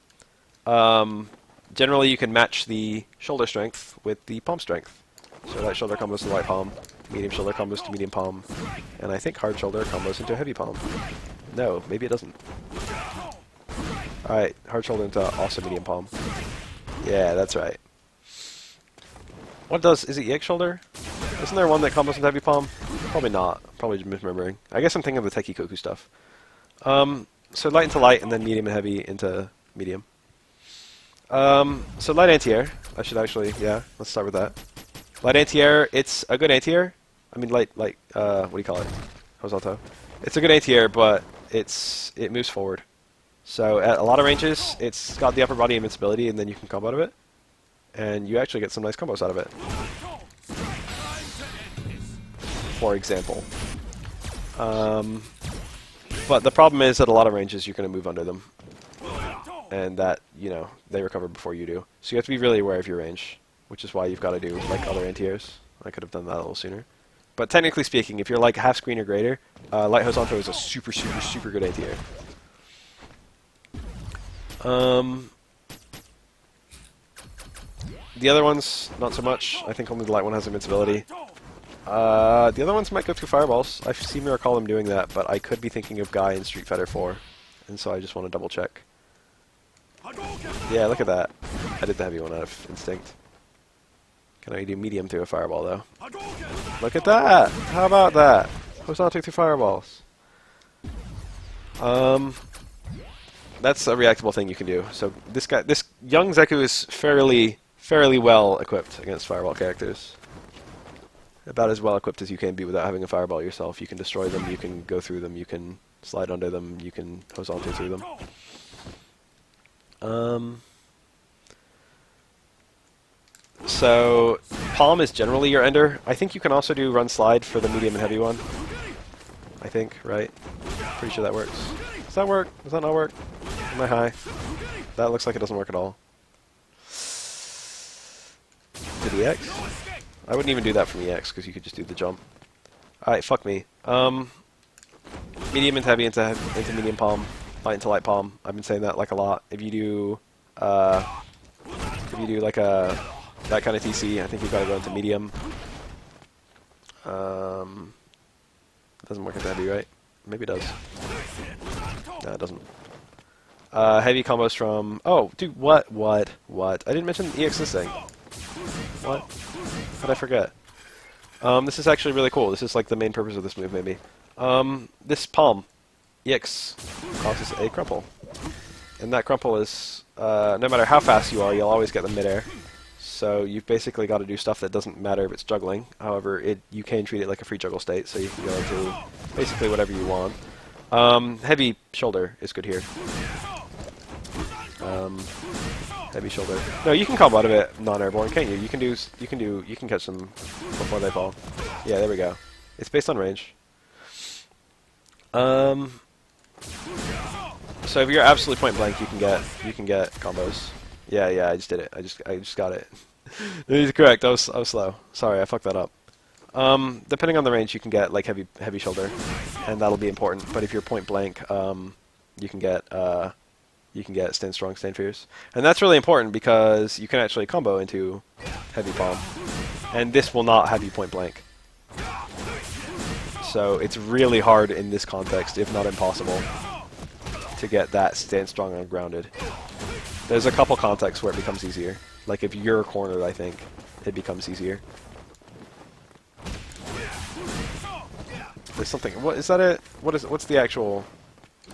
Generally you can match the shoulder strength with the palm strength. So light shoulder combos to light palm, medium shoulder combos to medium palm, and I think hard shoulder combos into heavy palm. No, maybe it doesn't. Alright, hard shoulder into also medium palm. Yeah, that's right. What does, is it EX shoulder? Isn't there one that combos into heavy palm? Probably not. Probably just misremembering. I guess I'm thinking of the Tekikoku stuff. So light into light, and then medium and heavy into medium. So light anti-air. I should actually, yeah, let's start with that. Light anti-air, it's a good anti-air. I mean, what do you call it? Horizontal. It's a good anti-air, but it moves forward. So at a lot of ranges, it's got the upper body invincibility, and then you can combo out of it. And you actually get some nice combos out of it. For example. But the problem is at a lot of ranges, you're going to move under them. And that, you know, they recover before you do. So you have to be really aware of your range, which is why you've got to do like other anti-airs. I could have done that a little sooner. But technically speaking, if you're like half screen or greater, light horizontal is a super, super, super good anti-air. The other ones, not so much. I think only the light one has invincibility. The other ones might go through fireballs. I seem to recall them doing that, but I could be thinking of Guy in Street Fighter 4. And so I just want to double check. Yeah, look at that. I did the heavy one out of instinct. Can I do medium through a fireball, though? Look at that! How about that? Horizontal through fireballs. That's a reactable thing you can do. So this young Zeku is fairly well equipped against fireball characters. About as well equipped as you can be without having a fireball yourself. You can destroy them, you can go through them, you can slide under them, you can horizontal through them. So palm is generally your ender. I think you can also do run slide for the medium and heavy one. I think, right? Pretty sure that works. Does that work? Does that not work? Am I high? That looks like it doesn't work at all. Did EX? I wouldn't even do that from EX because you could just do the jump. Alright, fuck me. Medium into heavy into medium palm, light into light palm. I've been saying that like a lot. If you do like that kind of TC, I think you've got to go into medium. Doesn't work into heavy, right? Maybe it does. No, it doesn't. Heavy combos from... Oh, dude, what? I didn't mention EX this thing. What? How'd I forget? This is actually really cool. This is like the main purpose of this move, maybe. This palm, EX, causes a crumple. And that crumple is, no matter how fast you are, you'll always get the midair. So you've basically got to do stuff that doesn't matter if it's juggling. However, you can treat it like a free juggle state, so you can go into basically whatever you want. Heavy shoulder is good here. Heavy shoulder. No, you can combo out of it non-airborne, can't you? You can catch them before they fall. Yeah, there we go. It's based on range. So if you're absolutely point blank, you can get combos. Yeah, I just did it. I just got it. It's correct. I was slow. Sorry, I fucked that up. Depending on the range, you can get like heavy shoulder, and that'll be important. But if you're point blank, you can get stand strong, stand fierce, and that's really important because you can actually combo into heavy palm, and this will not have you point blank. So it's really hard in this context, if not impossible, to get that stand strong ungrounded. There's a couple contexts where it becomes easier. Like if you're cornered, I think it becomes easier. There's something. What is that? It? What's the actual?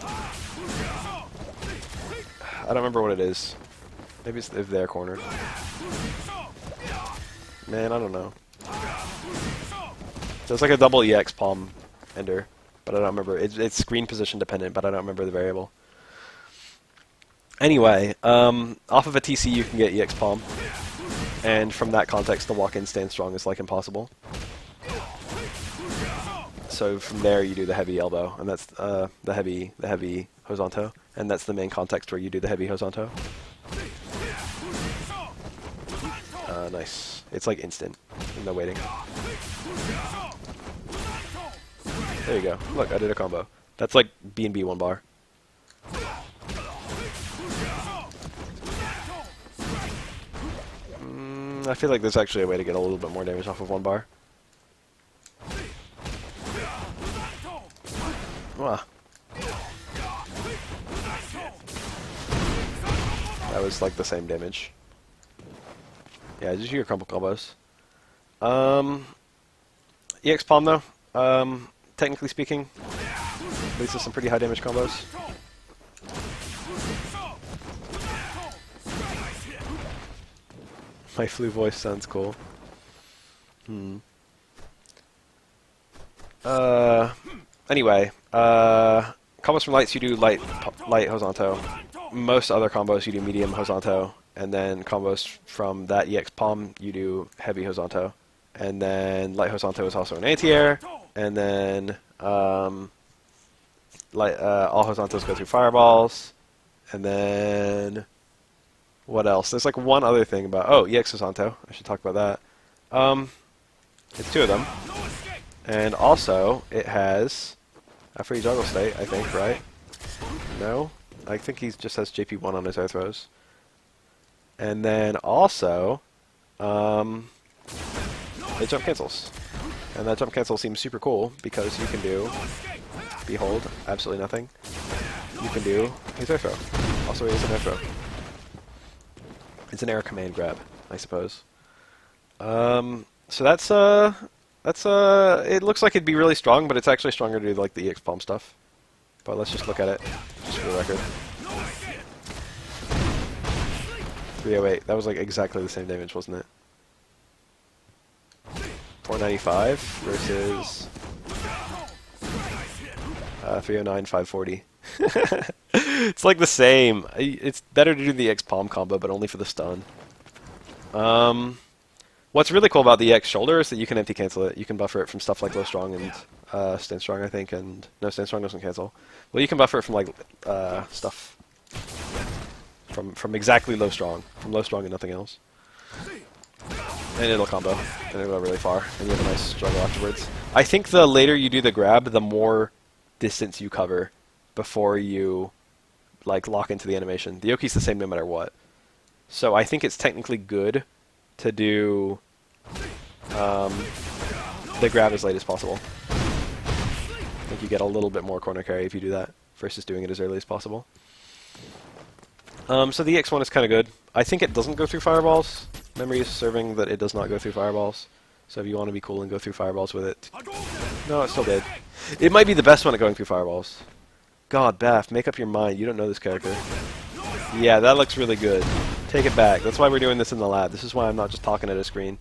I don't remember what it is. Maybe it's if they're cornered. Man, I don't know. So it's like a double EX palm ender, but I don't remember. It's screen position dependent, but I don't remember the variable. Anyway, off of a TC you can get EX palm, and from that context the walk-in stand strong is like impossible. So from there you do the heavy elbow, and that's the heavy horizontal, and that's the main context where you do the heavy horizontal. Nice. It's like instant, no waiting. There you go. Look, I did a combo. That's like B&B one bar. I feel like there's actually a way to get a little bit more damage off of one bar. Wow. That was like the same damage. Yeah, just your crumple combos. EX palm though, technically speaking, leads to some pretty high damage combos. My flu voice sounds cool. Anyway, combos from lights you do light horizontal. Most other combos you do medium horizontal, and then combos from that EX palm you do heavy horizontal, and then light horizontal is also an anti-air, and then all horizontals go through fireballs, and then what else? There's like one other thing about EX horizontal. I should talk about that. It's two of them, and also it has a free juggle state, I think, right? No? I think he just has JP1 on his air throws. And then also, it jump cancels. And that jump cancel seems super cool because you can do, behold, absolutely nothing. You can do his air throw. Also he has an air throw. It's an air command grab, I suppose. So that's it looks like it'd be really strong, but it's actually stronger to do like the EX palm stuff. But let's just look at it, just for the record. 308, that was like exactly the same damage, wasn't it? 495 versus 309, 540. It's like the same. It's better to do the EX palm combo, but only for the stun. What's really cool about the EX shoulder is that you can empty cancel it. You can buffer it from stuff like low strong and stand strong, I think, and no, stand strong doesn't cancel. Well, you can buffer it from like stuff from exactly low strong, from low strong and nothing else. And it'll combo, and it'll go really far, and you have a nice struggle afterwards. I think the later you do the grab, the more distance you cover before you like lock into the animation. The Yoki's the same no matter what. So I think it's technically good to do the grab as late as possible. I think you get a little bit more corner carry if you do that versus doing it as early as possible. So the EX1 is kind of good. I think it doesn't go through fireballs. Memory is serving that it does not go through fireballs. So if you want to be cool and go through fireballs with it... No, it still did. It might be the best one at going through fireballs. God, Bath, make up your mind. You don't know this character. Yeah, that looks really good. Take it back. That's why we're doing this in the lab. This is why I'm not just talking at a screen.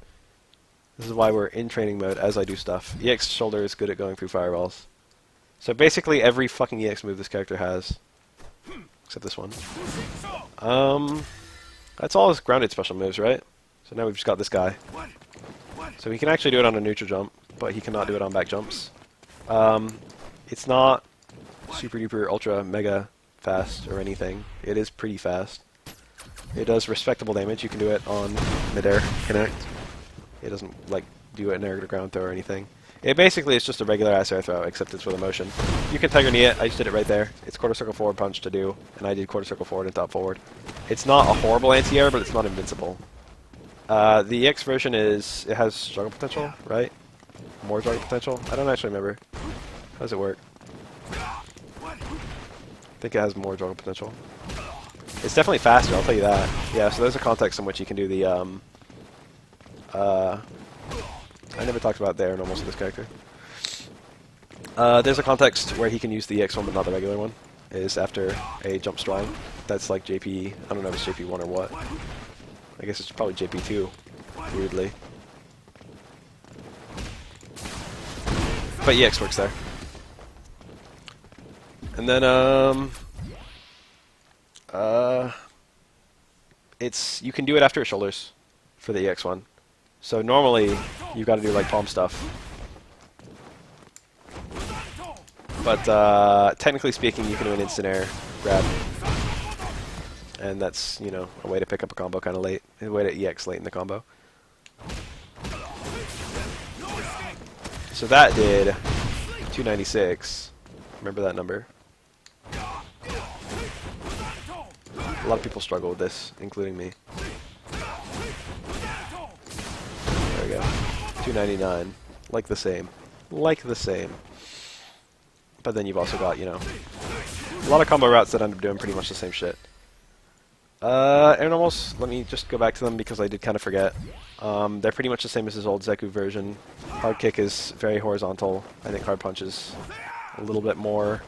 This is why we're in training mode as I do stuff. EX shoulder is good at going through fireballs. So basically every fucking EX move this character has. Except this one. That's all his grounded special moves, right? So now we've just got this guy. So he can actually do it on a neutral jump, but he cannot do it on back jumps. It's not super duper ultra mega fast or anything. It is pretty fast. It does respectable damage. You can do it on mid-air connect. It doesn't like do it in air to ground throw or anything. It basically is just a regular ass air throw, except it's with a motion. You can Tiger Knee it. I just did it right there. It's quarter circle forward punch to do, and I did quarter circle forward and top forward. It's not a horrible anti-air, but it's not invincible. The EX version is, it has struggle potential, right? More struggle potential? I don't actually remember. How does it work? I think it has more struggle potential. It's definitely faster, I'll tell you that. Yeah, so there's a context in which you can do the, I never talked about there normals with this character. There's a context where he can use the EX1 but not the regular one. Is after a jump strong. That's like JP, I don't know if it's JP1 or what. I guess it's probably JP2, weirdly. But EX works there. And then, you can do it after shoulders for the EX1. So normally, you've got to do like palm stuff. But technically speaking, you can do an instant air grab. And that's, you know, a way to pick up a combo kind of late. A way to EX late in the combo. So that did 296. Remember that number. A lot of people struggle with this, including me. There we go. 299. Like the same. Like the same. But then you've also got, you know, a lot of combo routes that end up doing pretty much the same shit. Air normals, let me just go back to them because I did kind of forget. They're pretty much the same as his old Zeku version. Hard kick is very horizontal. I think hard punch is a little bit more...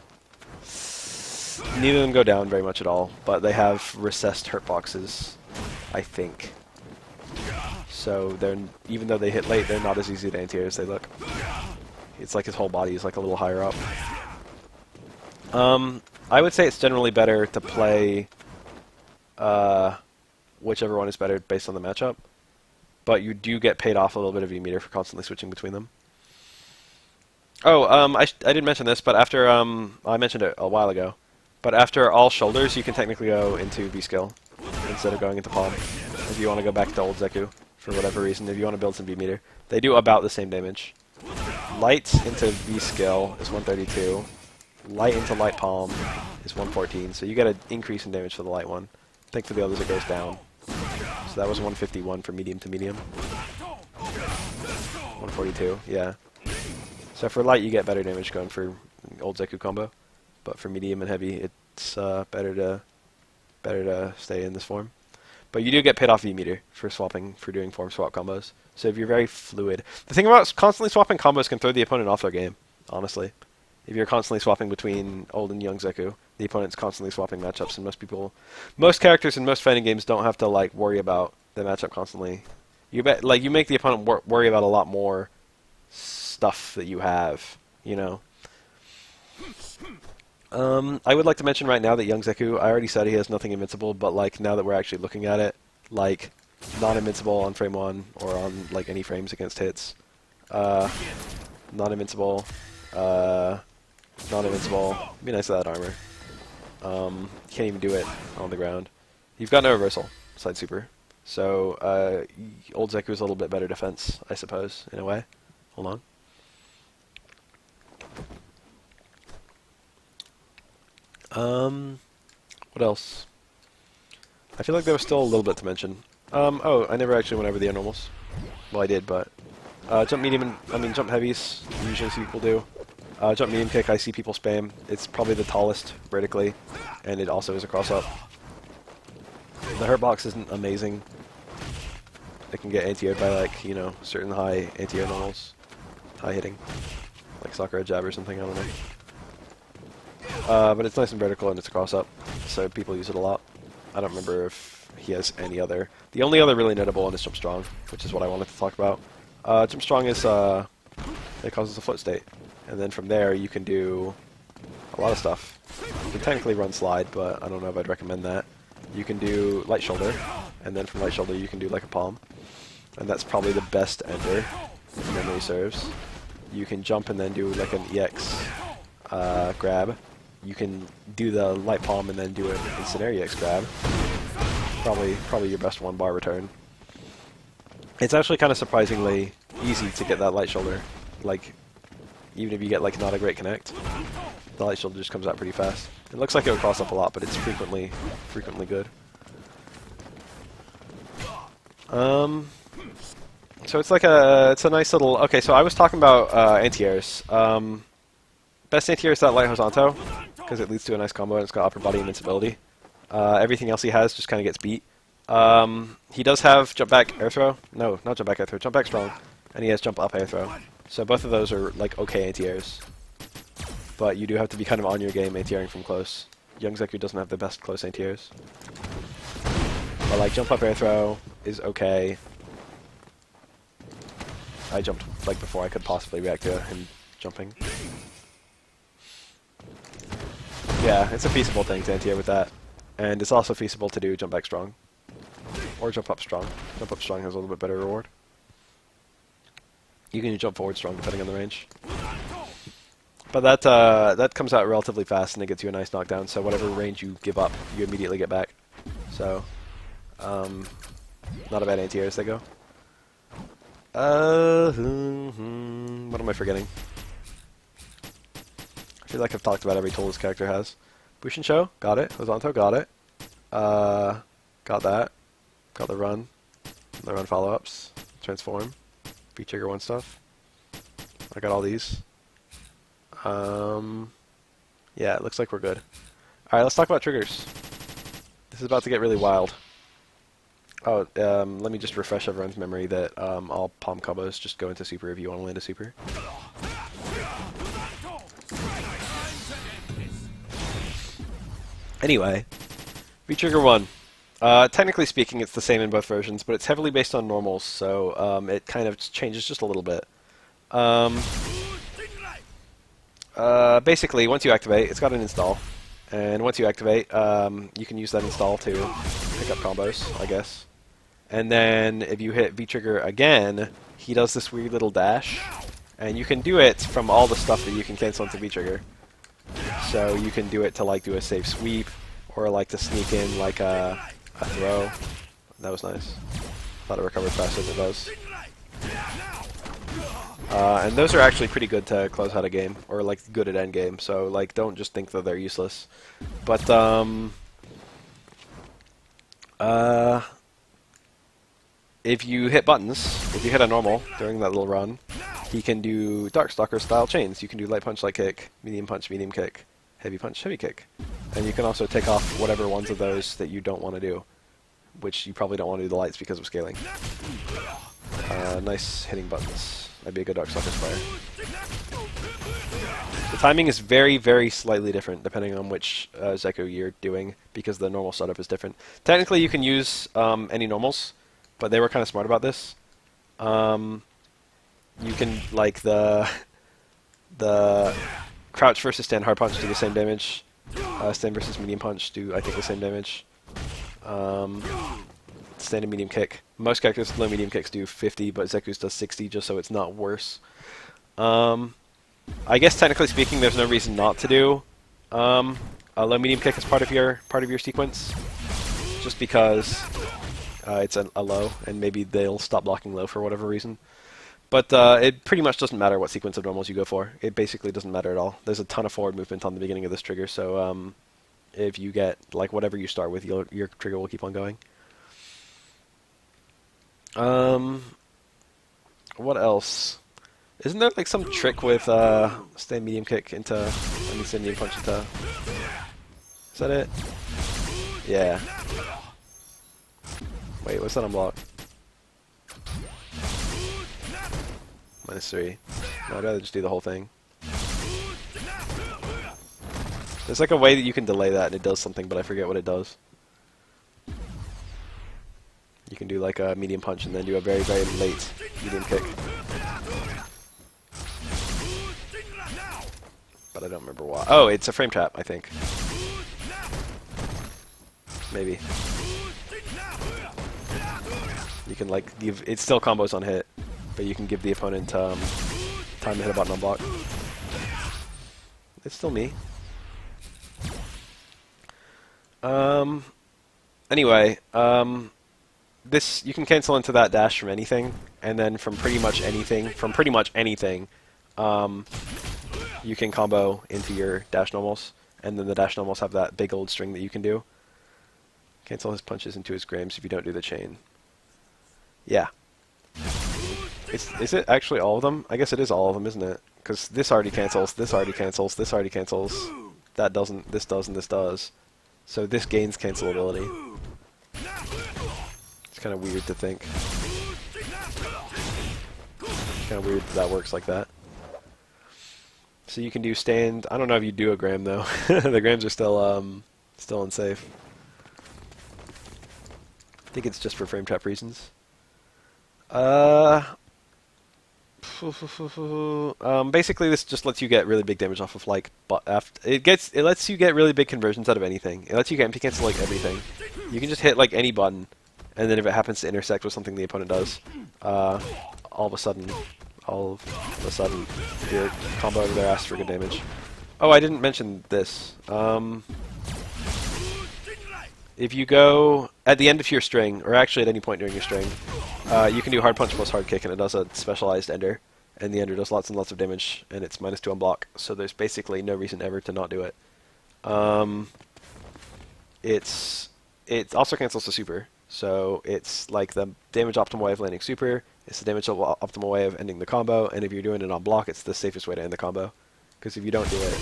Neither of them go down very much at all, but they have recessed hurt boxes, I think. So they're, even though they hit late, they're not as easy to anti-air as they look. It's like his whole body is like a little higher up. I would say it's generally better to play whichever one is better based on the matchup, but you do get paid off a little bit of V-meter for constantly switching between them. Oh, I didn't mention this, but after, I mentioned it a while ago, but after all shoulders, you can technically go into V-skill instead of going into palm, if you want to go back to old Zeku, for whatever reason, if you want to build some V-meter. They do about the same damage. Light into V-skill is 132. Light into light palm is 114, so you get an increase in damage for the light one. I think for the others it goes down. So that was 151 for medium to medium. 142, yeah. So for light you get better damage going for old Zeku combo, but for medium and heavy it's better to stay in this form. But you do get paid off V-meter for swapping, for doing form swap combos. So if you're very fluid. The thing about constantly swapping combos can throw the opponent off their game, honestly. If you're constantly swapping between old and young Zeku, the opponent's constantly swapping matchups, and most characters in most fighting games don't have to like worry about the matchup constantly. You make the opponent worry about a lot more stuff that you have, you know. I would like to mention right now that young Zeku, I already said he has nothing invincible, but like now that we're actually looking at it, like non-invincible on frame 1 or on like any frames against hits. Non-invincible. Non-invincible. Be nice to that armor. Can't even do it on the ground. You've got no reversal, side super. So, old Zeku's a little bit better defense, I suppose, in a way. Hold on. What else? I feel like there was still a little bit to mention. Oh, I never actually went over the air normals. Well, I did, but jump medium and jump heavies. You usually see people do. Jump medium kick, I see people spam. It's probably the tallest vertically, and it also is a cross up. The hurt box isn't amazing. It can get anti-aired by like, you know, certain high anti-air normals. High hitting. Like Sakura jab or something, I don't know. But it's nice and vertical and it's a cross up, so people use it a lot. I don't remember if he has any other. The only other really notable one is Jump Strong, which is what I wanted to talk about. Jump Strong is, it causes a float state. And then from there you can do a lot of stuff. You can technically run slide, but I don't know if I'd recommend that. You can do light shoulder, and then from light shoulder you can do like a palm. And that's probably the best ender, if memory serves. You can jump and then do like an EX grab. You can do the light palm and then do an instant air EX grab. Probably your best one bar return. It's actually kind of surprisingly easy to get that light shoulder. Like, even if you get like not a great connect, the light shoulder just comes out pretty fast. It looks like it would cross up a lot, but it's frequently good. So it's like it's a nice little. Okay, so I was talking about anti-airs. Best anti-air is that light horizontal because it leads to a nice combo and it's got upper body invincibility. Everything else he has just kind of gets beat. He does have jump back air throw. No, not jump back air throw. Jump back strong, and he has jump up air throw. So both of those are like okay anti-airs. But you do have to be kind of on your game anti-airing from close. Young Zeku doesn't have the best close anti-airs. But like jump up air throw is okay. I jumped like before I could possibly react to him jumping. Yeah, it's a feasible thing to anti-air with that. And it's also feasible to do jump back strong. Or jump up strong. Jump up strong has a little bit better reward. You can jump forward strong depending on the range. But that comes out relatively fast and it gets you a nice knockdown, so whatever range you give up, you immediately get back. So, not a bad anti-air as they go. What am I forgetting? I feel like I've talked about every tool this character has. Bushinsho, got it. Horizontal, got it. Got that. Got the run follow-ups. Transform. V-trigger 1 stuff. I got all these. Yeah, it looks like we're good. Alright, let's talk about triggers. This is about to get really wild. Oh, let me just refresh everyone's memory that all palm combos just go into super if you want to land a super. Anyway, V-trigger 1. Technically speaking, it's the same in both versions, but it's heavily based on normals, so it kind of changes just a little bit. Basically, once you activate, it's got an install. And once you activate, you can use that install to pick up combos, I guess. And then if you hit V-trigger again, he does this weird little dash. And you can do it from all the stuff that you can cancel into V-trigger. So you can do it to like do a safe sweep, or like to sneak in like a throw. That was nice. Thought it recovered faster than it does. And those are actually pretty good to close out a game, or like good at end game. So like, don't just think that they're useless. But if you hit buttons, if you hit a normal during that little run, he can do Darkstalker style chains. You can do light punch, light kick, medium punch, medium kick, heavy punch, heavy kick, and you can also take off whatever ones of those that you don't want to do, which you probably don't want to do the lights because of scaling. Nice hitting buttons. I'd be a good Darkstalker player. The timing is very, very slightly different depending on which Zeku you're doing, because the normal setup is different. Technically, you can use any normals, but they were kind of smart about this. You can, like, the Crouch versus stand hard punch do the same damage. Stand versus medium punch do, I think, the same damage. Stand and medium kick. Most characters low medium kicks do 50, but Zeku's does 60, just so it's not worse. I guess technically speaking, there's no reason not to do a low medium kick as part of your sequence, just because it's a low, and maybe they'll stop blocking low for whatever reason. But it pretty much doesn't matter what sequence of normals you go for. It basically doesn't matter at all. There's a ton of forward movement on the beginning of this trigger, so if you get like whatever you start with, your trigger will keep on going. What else? Isn't there like some trick with stand medium kick into, I mean stand medium punch into? Is that it? Yeah. Wait, what's that unblock? -3. No, I'd rather just do the whole thing. There's like a way that you can delay that and it does something, but I forget what it does. You can do like a medium punch and then do a very, very late medium kick. But I don't remember why. Oh, it's a frame trap, I think. Maybe. You can like give, it still combos on hit, but you can give the opponent time to hit a button on block. It's still me. Anyway, this, you can cancel into that dash from anything, and then from pretty much anything, you can combo into your dash normals, and then the dash normals have that big old string that you can do. Cancel his punches into his grams if you don't do the chain. Yeah. Is it actually all of them? I guess it is all of them, isn't it? Because this already cancels, this already cancels, this already cancels, that doesn't, this does, and this does. So this gains cancelability. It's kind of weird to think. It's kind of weird that works like that. So you can do stand. I don't know if you do a gram though. The grams are still unsafe. I think it's just for frame trap reasons. Basically, this just lets you get really big damage off of like, it lets you get really big conversions out of anything. It lets you get empty cancel like everything. You can just hit like any button, and then if it happens to intersect with something the opponent does, all of a sudden, you're combo over their ass for good damage. Oh, I didn't mention this. If you go at the end of your string, or actually at any point during your string, you can do hard punch plus hard kick, and it does a specialized ender. And the ender does lots and lots of damage, and it's -2 on block, so there's basically no reason ever to not do it. It also cancels the super, so it's like the damage optimal way of landing super, it's the damage optimal way of ending the combo, and if you're doing it on block, it's the safest way to end the combo. Because if you don't do it,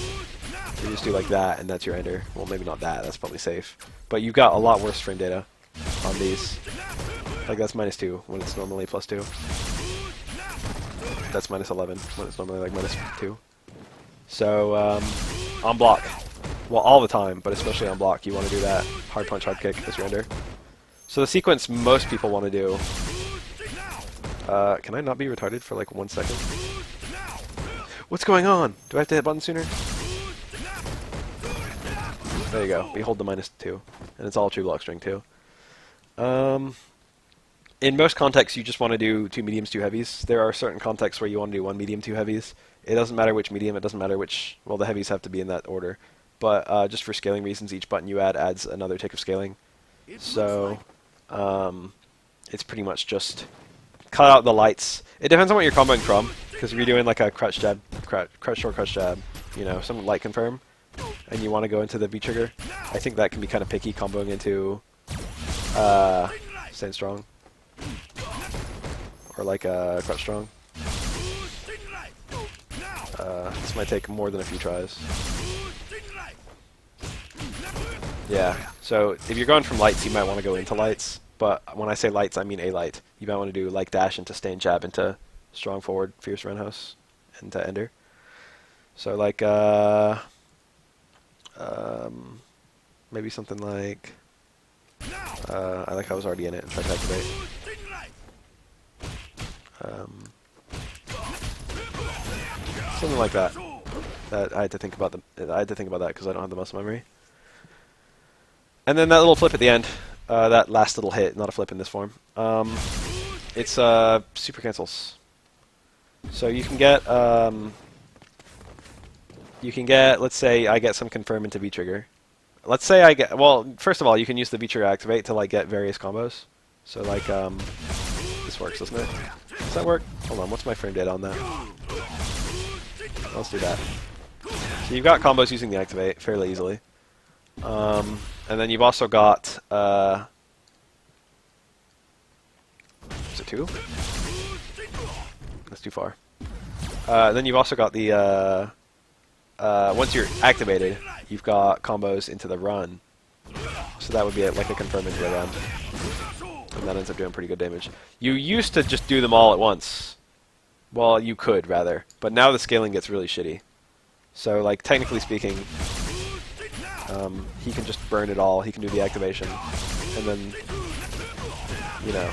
you just do like that, and that's your ender. Well, maybe not that, that's probably safe. But you've got a lot worse frame data on these. Like that's -2 when it's normally +2. That's -11 when it's normally like -2. So, on block, well, all the time, but especially on block, you want to do that hard punch, hard kick as your ender. So the sequence most people want to do, can I not be retarded for like 1 second? What's going on? Do I have to hit button sooner? There you go. We hold the -2, and it's all true block string too. In most contexts, you just want to do 2 mediums, 2 heavies. There are certain contexts where you want to do 1 medium, 2 heavies. It doesn't matter which medium, it doesn't matter which, well, the heavies have to be in that order. But just for scaling reasons, each button you add adds another tick of scaling. So it's pretty much just cut out the lights. It depends on what you're comboing from, because if you're doing like a crouch jab, crouch short, crouch jab, you know, some light confirm, and you want to go into the V trigger, I think that can be kind of picky comboing into stand strong. Or like crouch strong. This might take more than a few tries. Yeah, so if you're going from lights, you might want to go into lights. But when I say lights, I mean a light. You might want to do like dash into stand jab into strong forward, fierce roundhouse, into ender. So like maybe something like I like I was already in it and tried to activate. Something like that. That I had to think about I had to think about that because I don't have the muscle memory. And then that little flip at the end, that last little hit, not a flip in this form. It's super cancels. So you can get, let's say I get some confirm into V trigger. Let's say I get, well, first of all, you can use the V trigger activate to like get various combos. So like, this works, doesn't it? Does that work? Hold on, what's my frame data on that? Let's do that. So you've got combos using the activate fairly easily. And then you've also got, is it 2? That's too far. Then you've also got the, once you're activated, you've got combos into the run. So that would be like a confirm into the run. And that ends up doing pretty good damage. You used to just do them all at once. Well, you could, rather. But now the scaling gets really shitty. So, like, technically speaking, he can just burn it all. He can do the activation. And then, you know.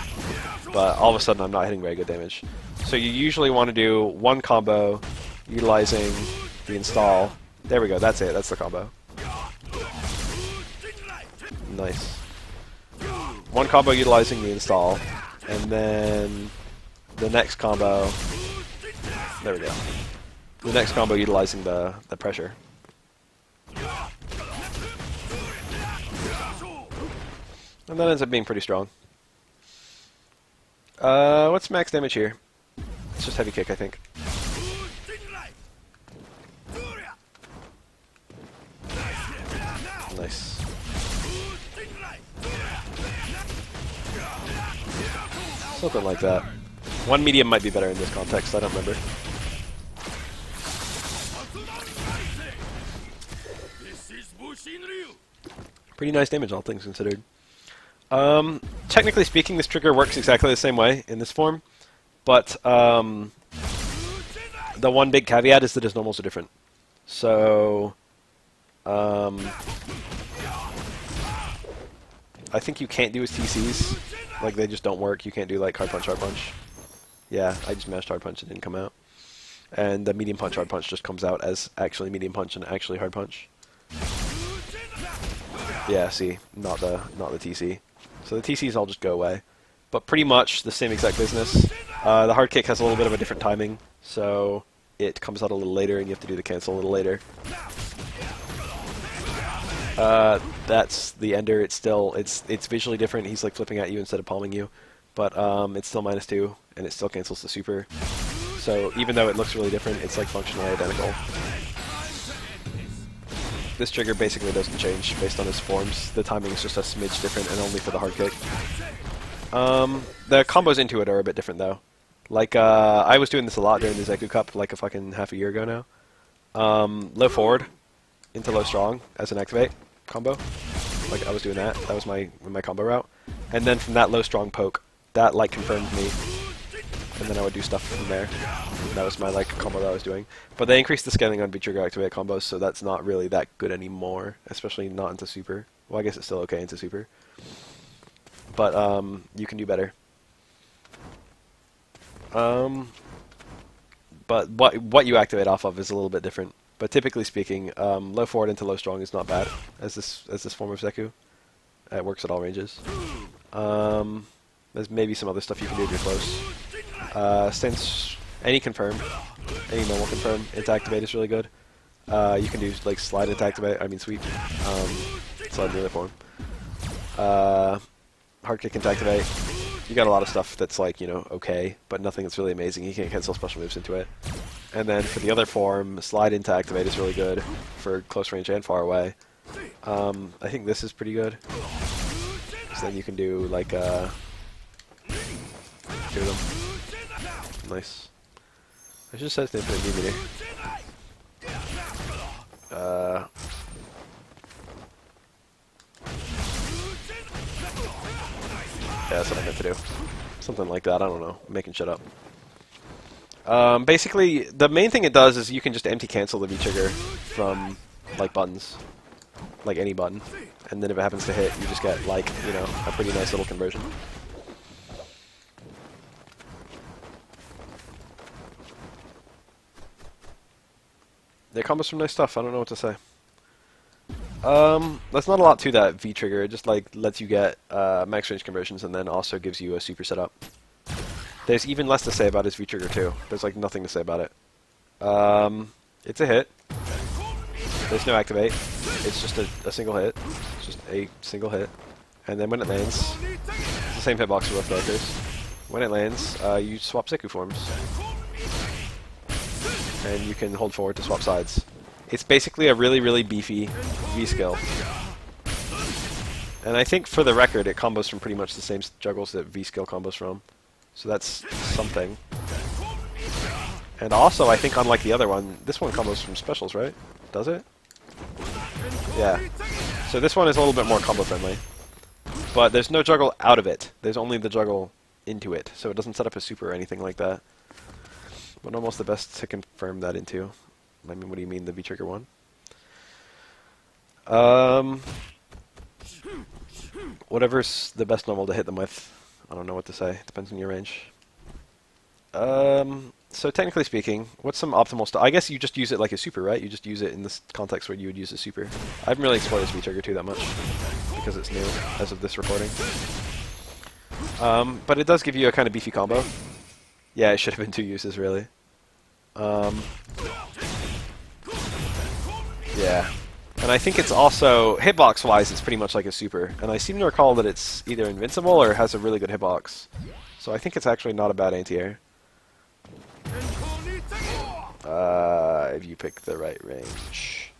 But all of a sudden, I'm not hitting very good damage. So you usually want to do one combo utilizing the install. There we go. That's it. That's the combo. Nice. One combo utilizing the install. And then the next combo... There we go. The next combo utilizing the pressure. And that ends up being pretty strong. What's max damage here? It's just heavy kick, I think. Nice. Something like that. One medium might be better in this context, I don't remember. Pretty nice damage, all things considered. Technically speaking, this trigger works exactly the same way in this form, but the one big caveat is that his normals are different. So, I think you can't do his TCs. Like, they just don't work. You can't do, like, hard punch, hard punch. Yeah, I just mashed hard punch, it didn't come out. And the medium punch, hard punch just comes out as actually medium punch and actually hard punch. Yeah, see, not the TC. So the TCs all just go away. But pretty much the same exact business. The hard kick has a little bit of a different timing, so it comes out a little later and you have to do the cancel a little later. That's the ender. It's still it's visually different. He's like flipping at you instead of palming you, but it's still -2 and it still cancels the super. So even though it looks really different, it's like functionally identical. This trigger basically doesn't change based on his forms. The timing is just a smidge different and only for the hard kick. The combos into it are a bit different though. Like I was doing this a lot during the Zeku Cup like a fucking half a year ago now. Low forward into low strong as an activate combo. Like I was doing that. That was my combo route. And then from that low strong poke, that like confirmed me. And then I would do stuff from there. That was my like combo that I was doing. But they increased the scaling on V-trigger activate combos, so that's not really that good anymore. Especially not into super. Well, I guess it's still okay into super. But you can do better. But what you activate off of is a little bit different. But typically speaking, low forward into low strong is not bad as this form of Zeku. It works at all ranges. There's maybe some other stuff you can do if you're close. Since any confirm, any normal confirm into activate is really good. You can do like slide into activate. I mean sweep. Slide into the form. Hard kick into activate. You got a lot of stuff that's like, you know, okay, but nothing that's really amazing. You can't cancel special moves into it. And then for the other form, slide into activate is really good for close range and far away. I think this is pretty good. So then you can do like do them. Nice. I should set the infinite beam meter. Yeah, that's what I meant to do. Something like that, I don't know. I'm making shit up. Basically, the main thing it does is you can just empty cancel the V-trigger from, like, buttons. Like any button. And then if it happens to hit, you just get, like, you know, a pretty nice little conversion. They combos some nice stuff. I don't know what to say. That's not a lot to that V trigger. It just like lets you get max range conversions and then also gives you a super setup. There's even less to say about his V trigger too. There's like nothing to say about it. It's a hit. There's no activate. It's just a single hit. It's just a single hit. And then when it lands, it's the same hitbox for both characters. When it lands, you swap Zeku forms. And you can hold forward to swap sides. It's basically a really, really beefy V skill. And I think for the record, it combos from pretty much the same juggles that V skill combos from. So that's something. And also, I think unlike the other one, this one combos from specials, right? Does it? Yeah. So this one is a little bit more combo friendly. But there's no juggle out of it. There's only the juggle into it. So it doesn't set up a super or anything like that. But almost the best to confirm that into. I mean, what do you mean, the V-trigger one? Whatever's the best normal to hit them with. I don't know what to say. It depends on your range. So technically speaking, what's some optimal stuff? I guess you just use it like a super, right? You just use it in this context where you would use a super. I haven't really explored this V-trigger 2 that much because it's new as of this recording. But it does give you a kind of beefy combo. Yeah, it should have been 2 uses, really. Yeah. And I think it's also, hitbox-wise, it's pretty much like a super. And I seem to recall that it's either invincible or has a really good hitbox. So I think it's actually not a bad anti-air. If you pick the right range.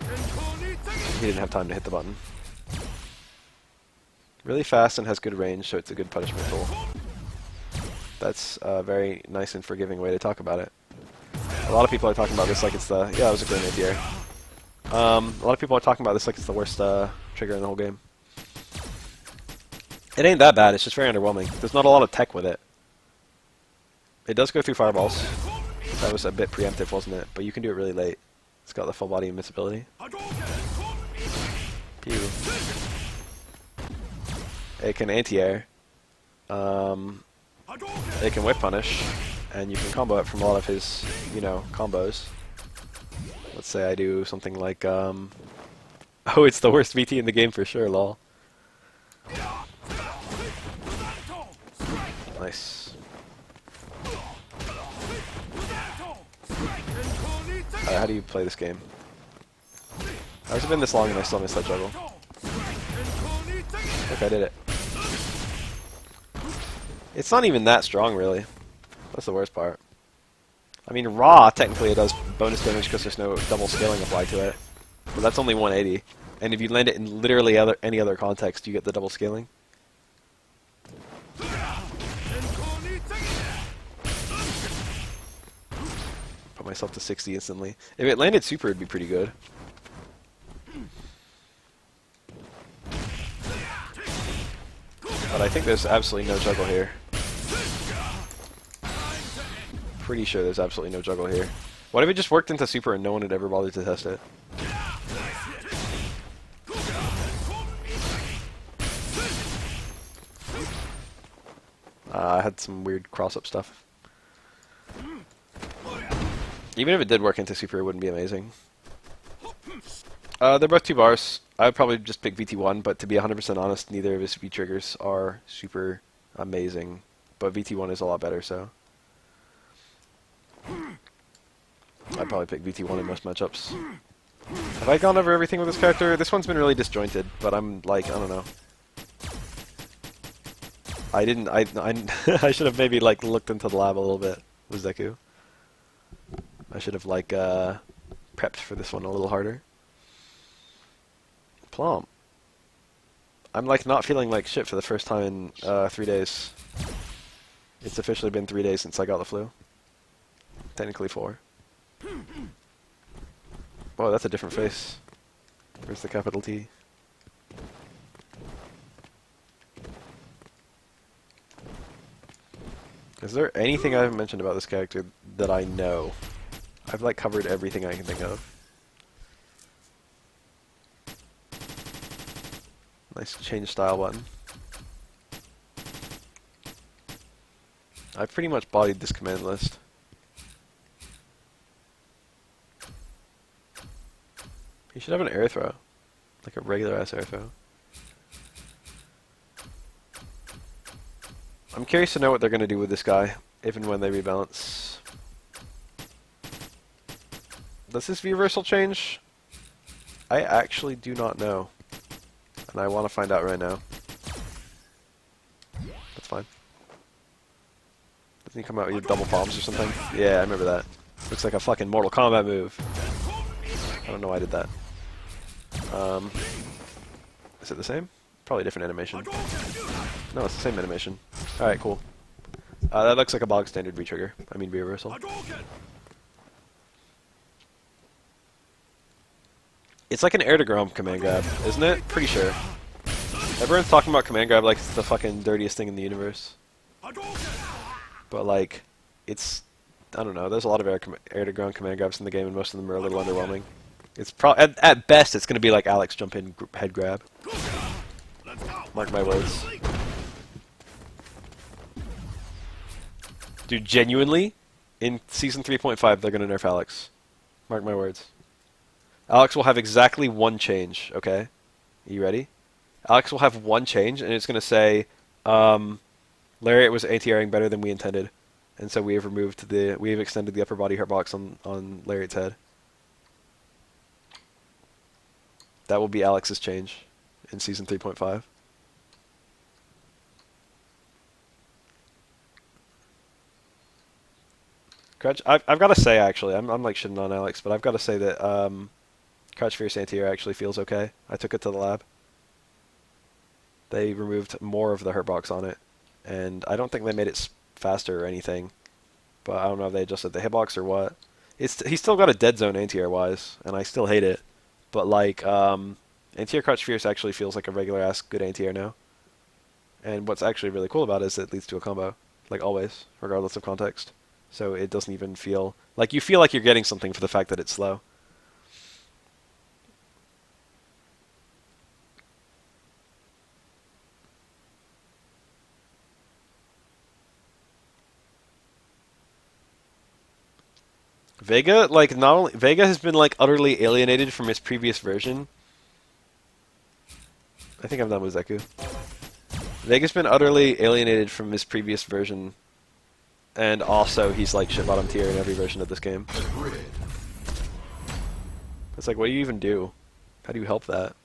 He didn't have time to hit the button. Really fast and has good range, so it's a good punishment tool. That's a very nice and forgiving way to talk about it. A lot of people are talking about this like it's the... Yeah, it was a great anti-air. A lot of people are talking about this like it's the worst trigger in the whole game. It ain't that bad, it's just very underwhelming. There's not a lot of tech with it. It does go through fireballs. That was a bit preemptive, wasn't it? But you can do it really late. It's got the full body invincibility. Pew. It can anti-air. It can whip punish. And you can combo it from a lot of his, you know, combos. Let's say I do something like, oh, it's the worst VT in the game for sure, lol. Nice. How do you play this game? How has it been this long and I still missed that juggle? Look, I did it. It's not even that strong, really. That's the worst part. I mean, raw, technically it does bonus damage because there's no double scaling applied to it. But that's only 180. And if you land it in literally any other context, you get the double scaling. Put myself to 60 instantly. If it landed super, it'd be pretty good. But I think there's absolutely no juggle here. Pretty sure there's absolutely no juggle here. What if it just worked into super and no one had ever bothered to test it? I had some weird cross-up stuff. Even if it did work into super, it wouldn't be amazing. They're both 2 bars. I would probably just pick VT1, but to be 100% honest, neither of his V-triggers are super amazing. But VT1 is a lot better, so... I'd probably pick VT1 in most matchups. Have I gone over everything with this character? This one's been really disjointed, but I'm like, I don't know. I should have maybe like looked into the lab a little bit with Zeku. I should have like prepped for this one a little harder. Plum. I'm like not feeling like shit for the first time in 3 days. It's officially been 3 days since I got the flu. Technically 4. Whoa, that's a different face. Where's the capital T? Is there anything I haven't mentioned about this character that I know? I've like covered everything I can think of. Nice change style button. I've pretty much bodied this command list. He should have an air throw. Like a regular ass air throw. I'm curious to know what they're going to do with this guy, if and when they rebalance. Does this V-reversal change? I actually do not know. And I want to find out right now. That's fine. Doesn't he come out with double palms or something? Yeah, I remember that. Looks like a fucking Mortal Kombat move. I don't know why I did that. Is it the same? Probably different animation. No, it's the same animation. Alright, cool. That looks like a bog standard V-trigger. I mean V-reversal. It's like an air-to-ground command grab, isn't it? Pretty sure. Everyone's talking about command grab like it's the fucking dirtiest thing in the universe. But like, it's... I don't know, there's a lot of air-to-ground command grabs in the game and most of them are a little underwhelming. It's at best, it's gonna be like Alex jump in head grab. Mark my words. Dude, genuinely, in Season 3.5 they're gonna nerf Alex. Mark my words. Alex will have exactly one change, okay? Are you ready? Alex will have one change, and it's going to say, Lariat was anti-airing better than we intended, and so we have extended the upper body hitbox on Lariat's head. That will be Alex's change in Season 3.5. Crouch, I've got to say, actually, I'm like shitting on Alex, but I've got to say that, Crouch Fierce Anti-Air actually feels okay. I took it to the lab. They removed more of the hurtbox on it, and I don't think they made it faster or anything. But I don't know if they adjusted the hitbox or what. He's still got a dead zone anti-air wise, and I still hate it. But like, anti-air Crouch Fierce actually feels like a regular ass good anti-air now. And what's actually really cool about it is it leads to a combo, like always, regardless of context. So it doesn't even feel like you feel like you're getting something for the fact that it's slow. Vega, like, not only Vega has been like utterly alienated from his previous version. I think I'm done with Zeku. Vega's been utterly alienated from his previous version, and also he's like shit bottom tier in every version of this game. It's like, what do you even do? How do you help that?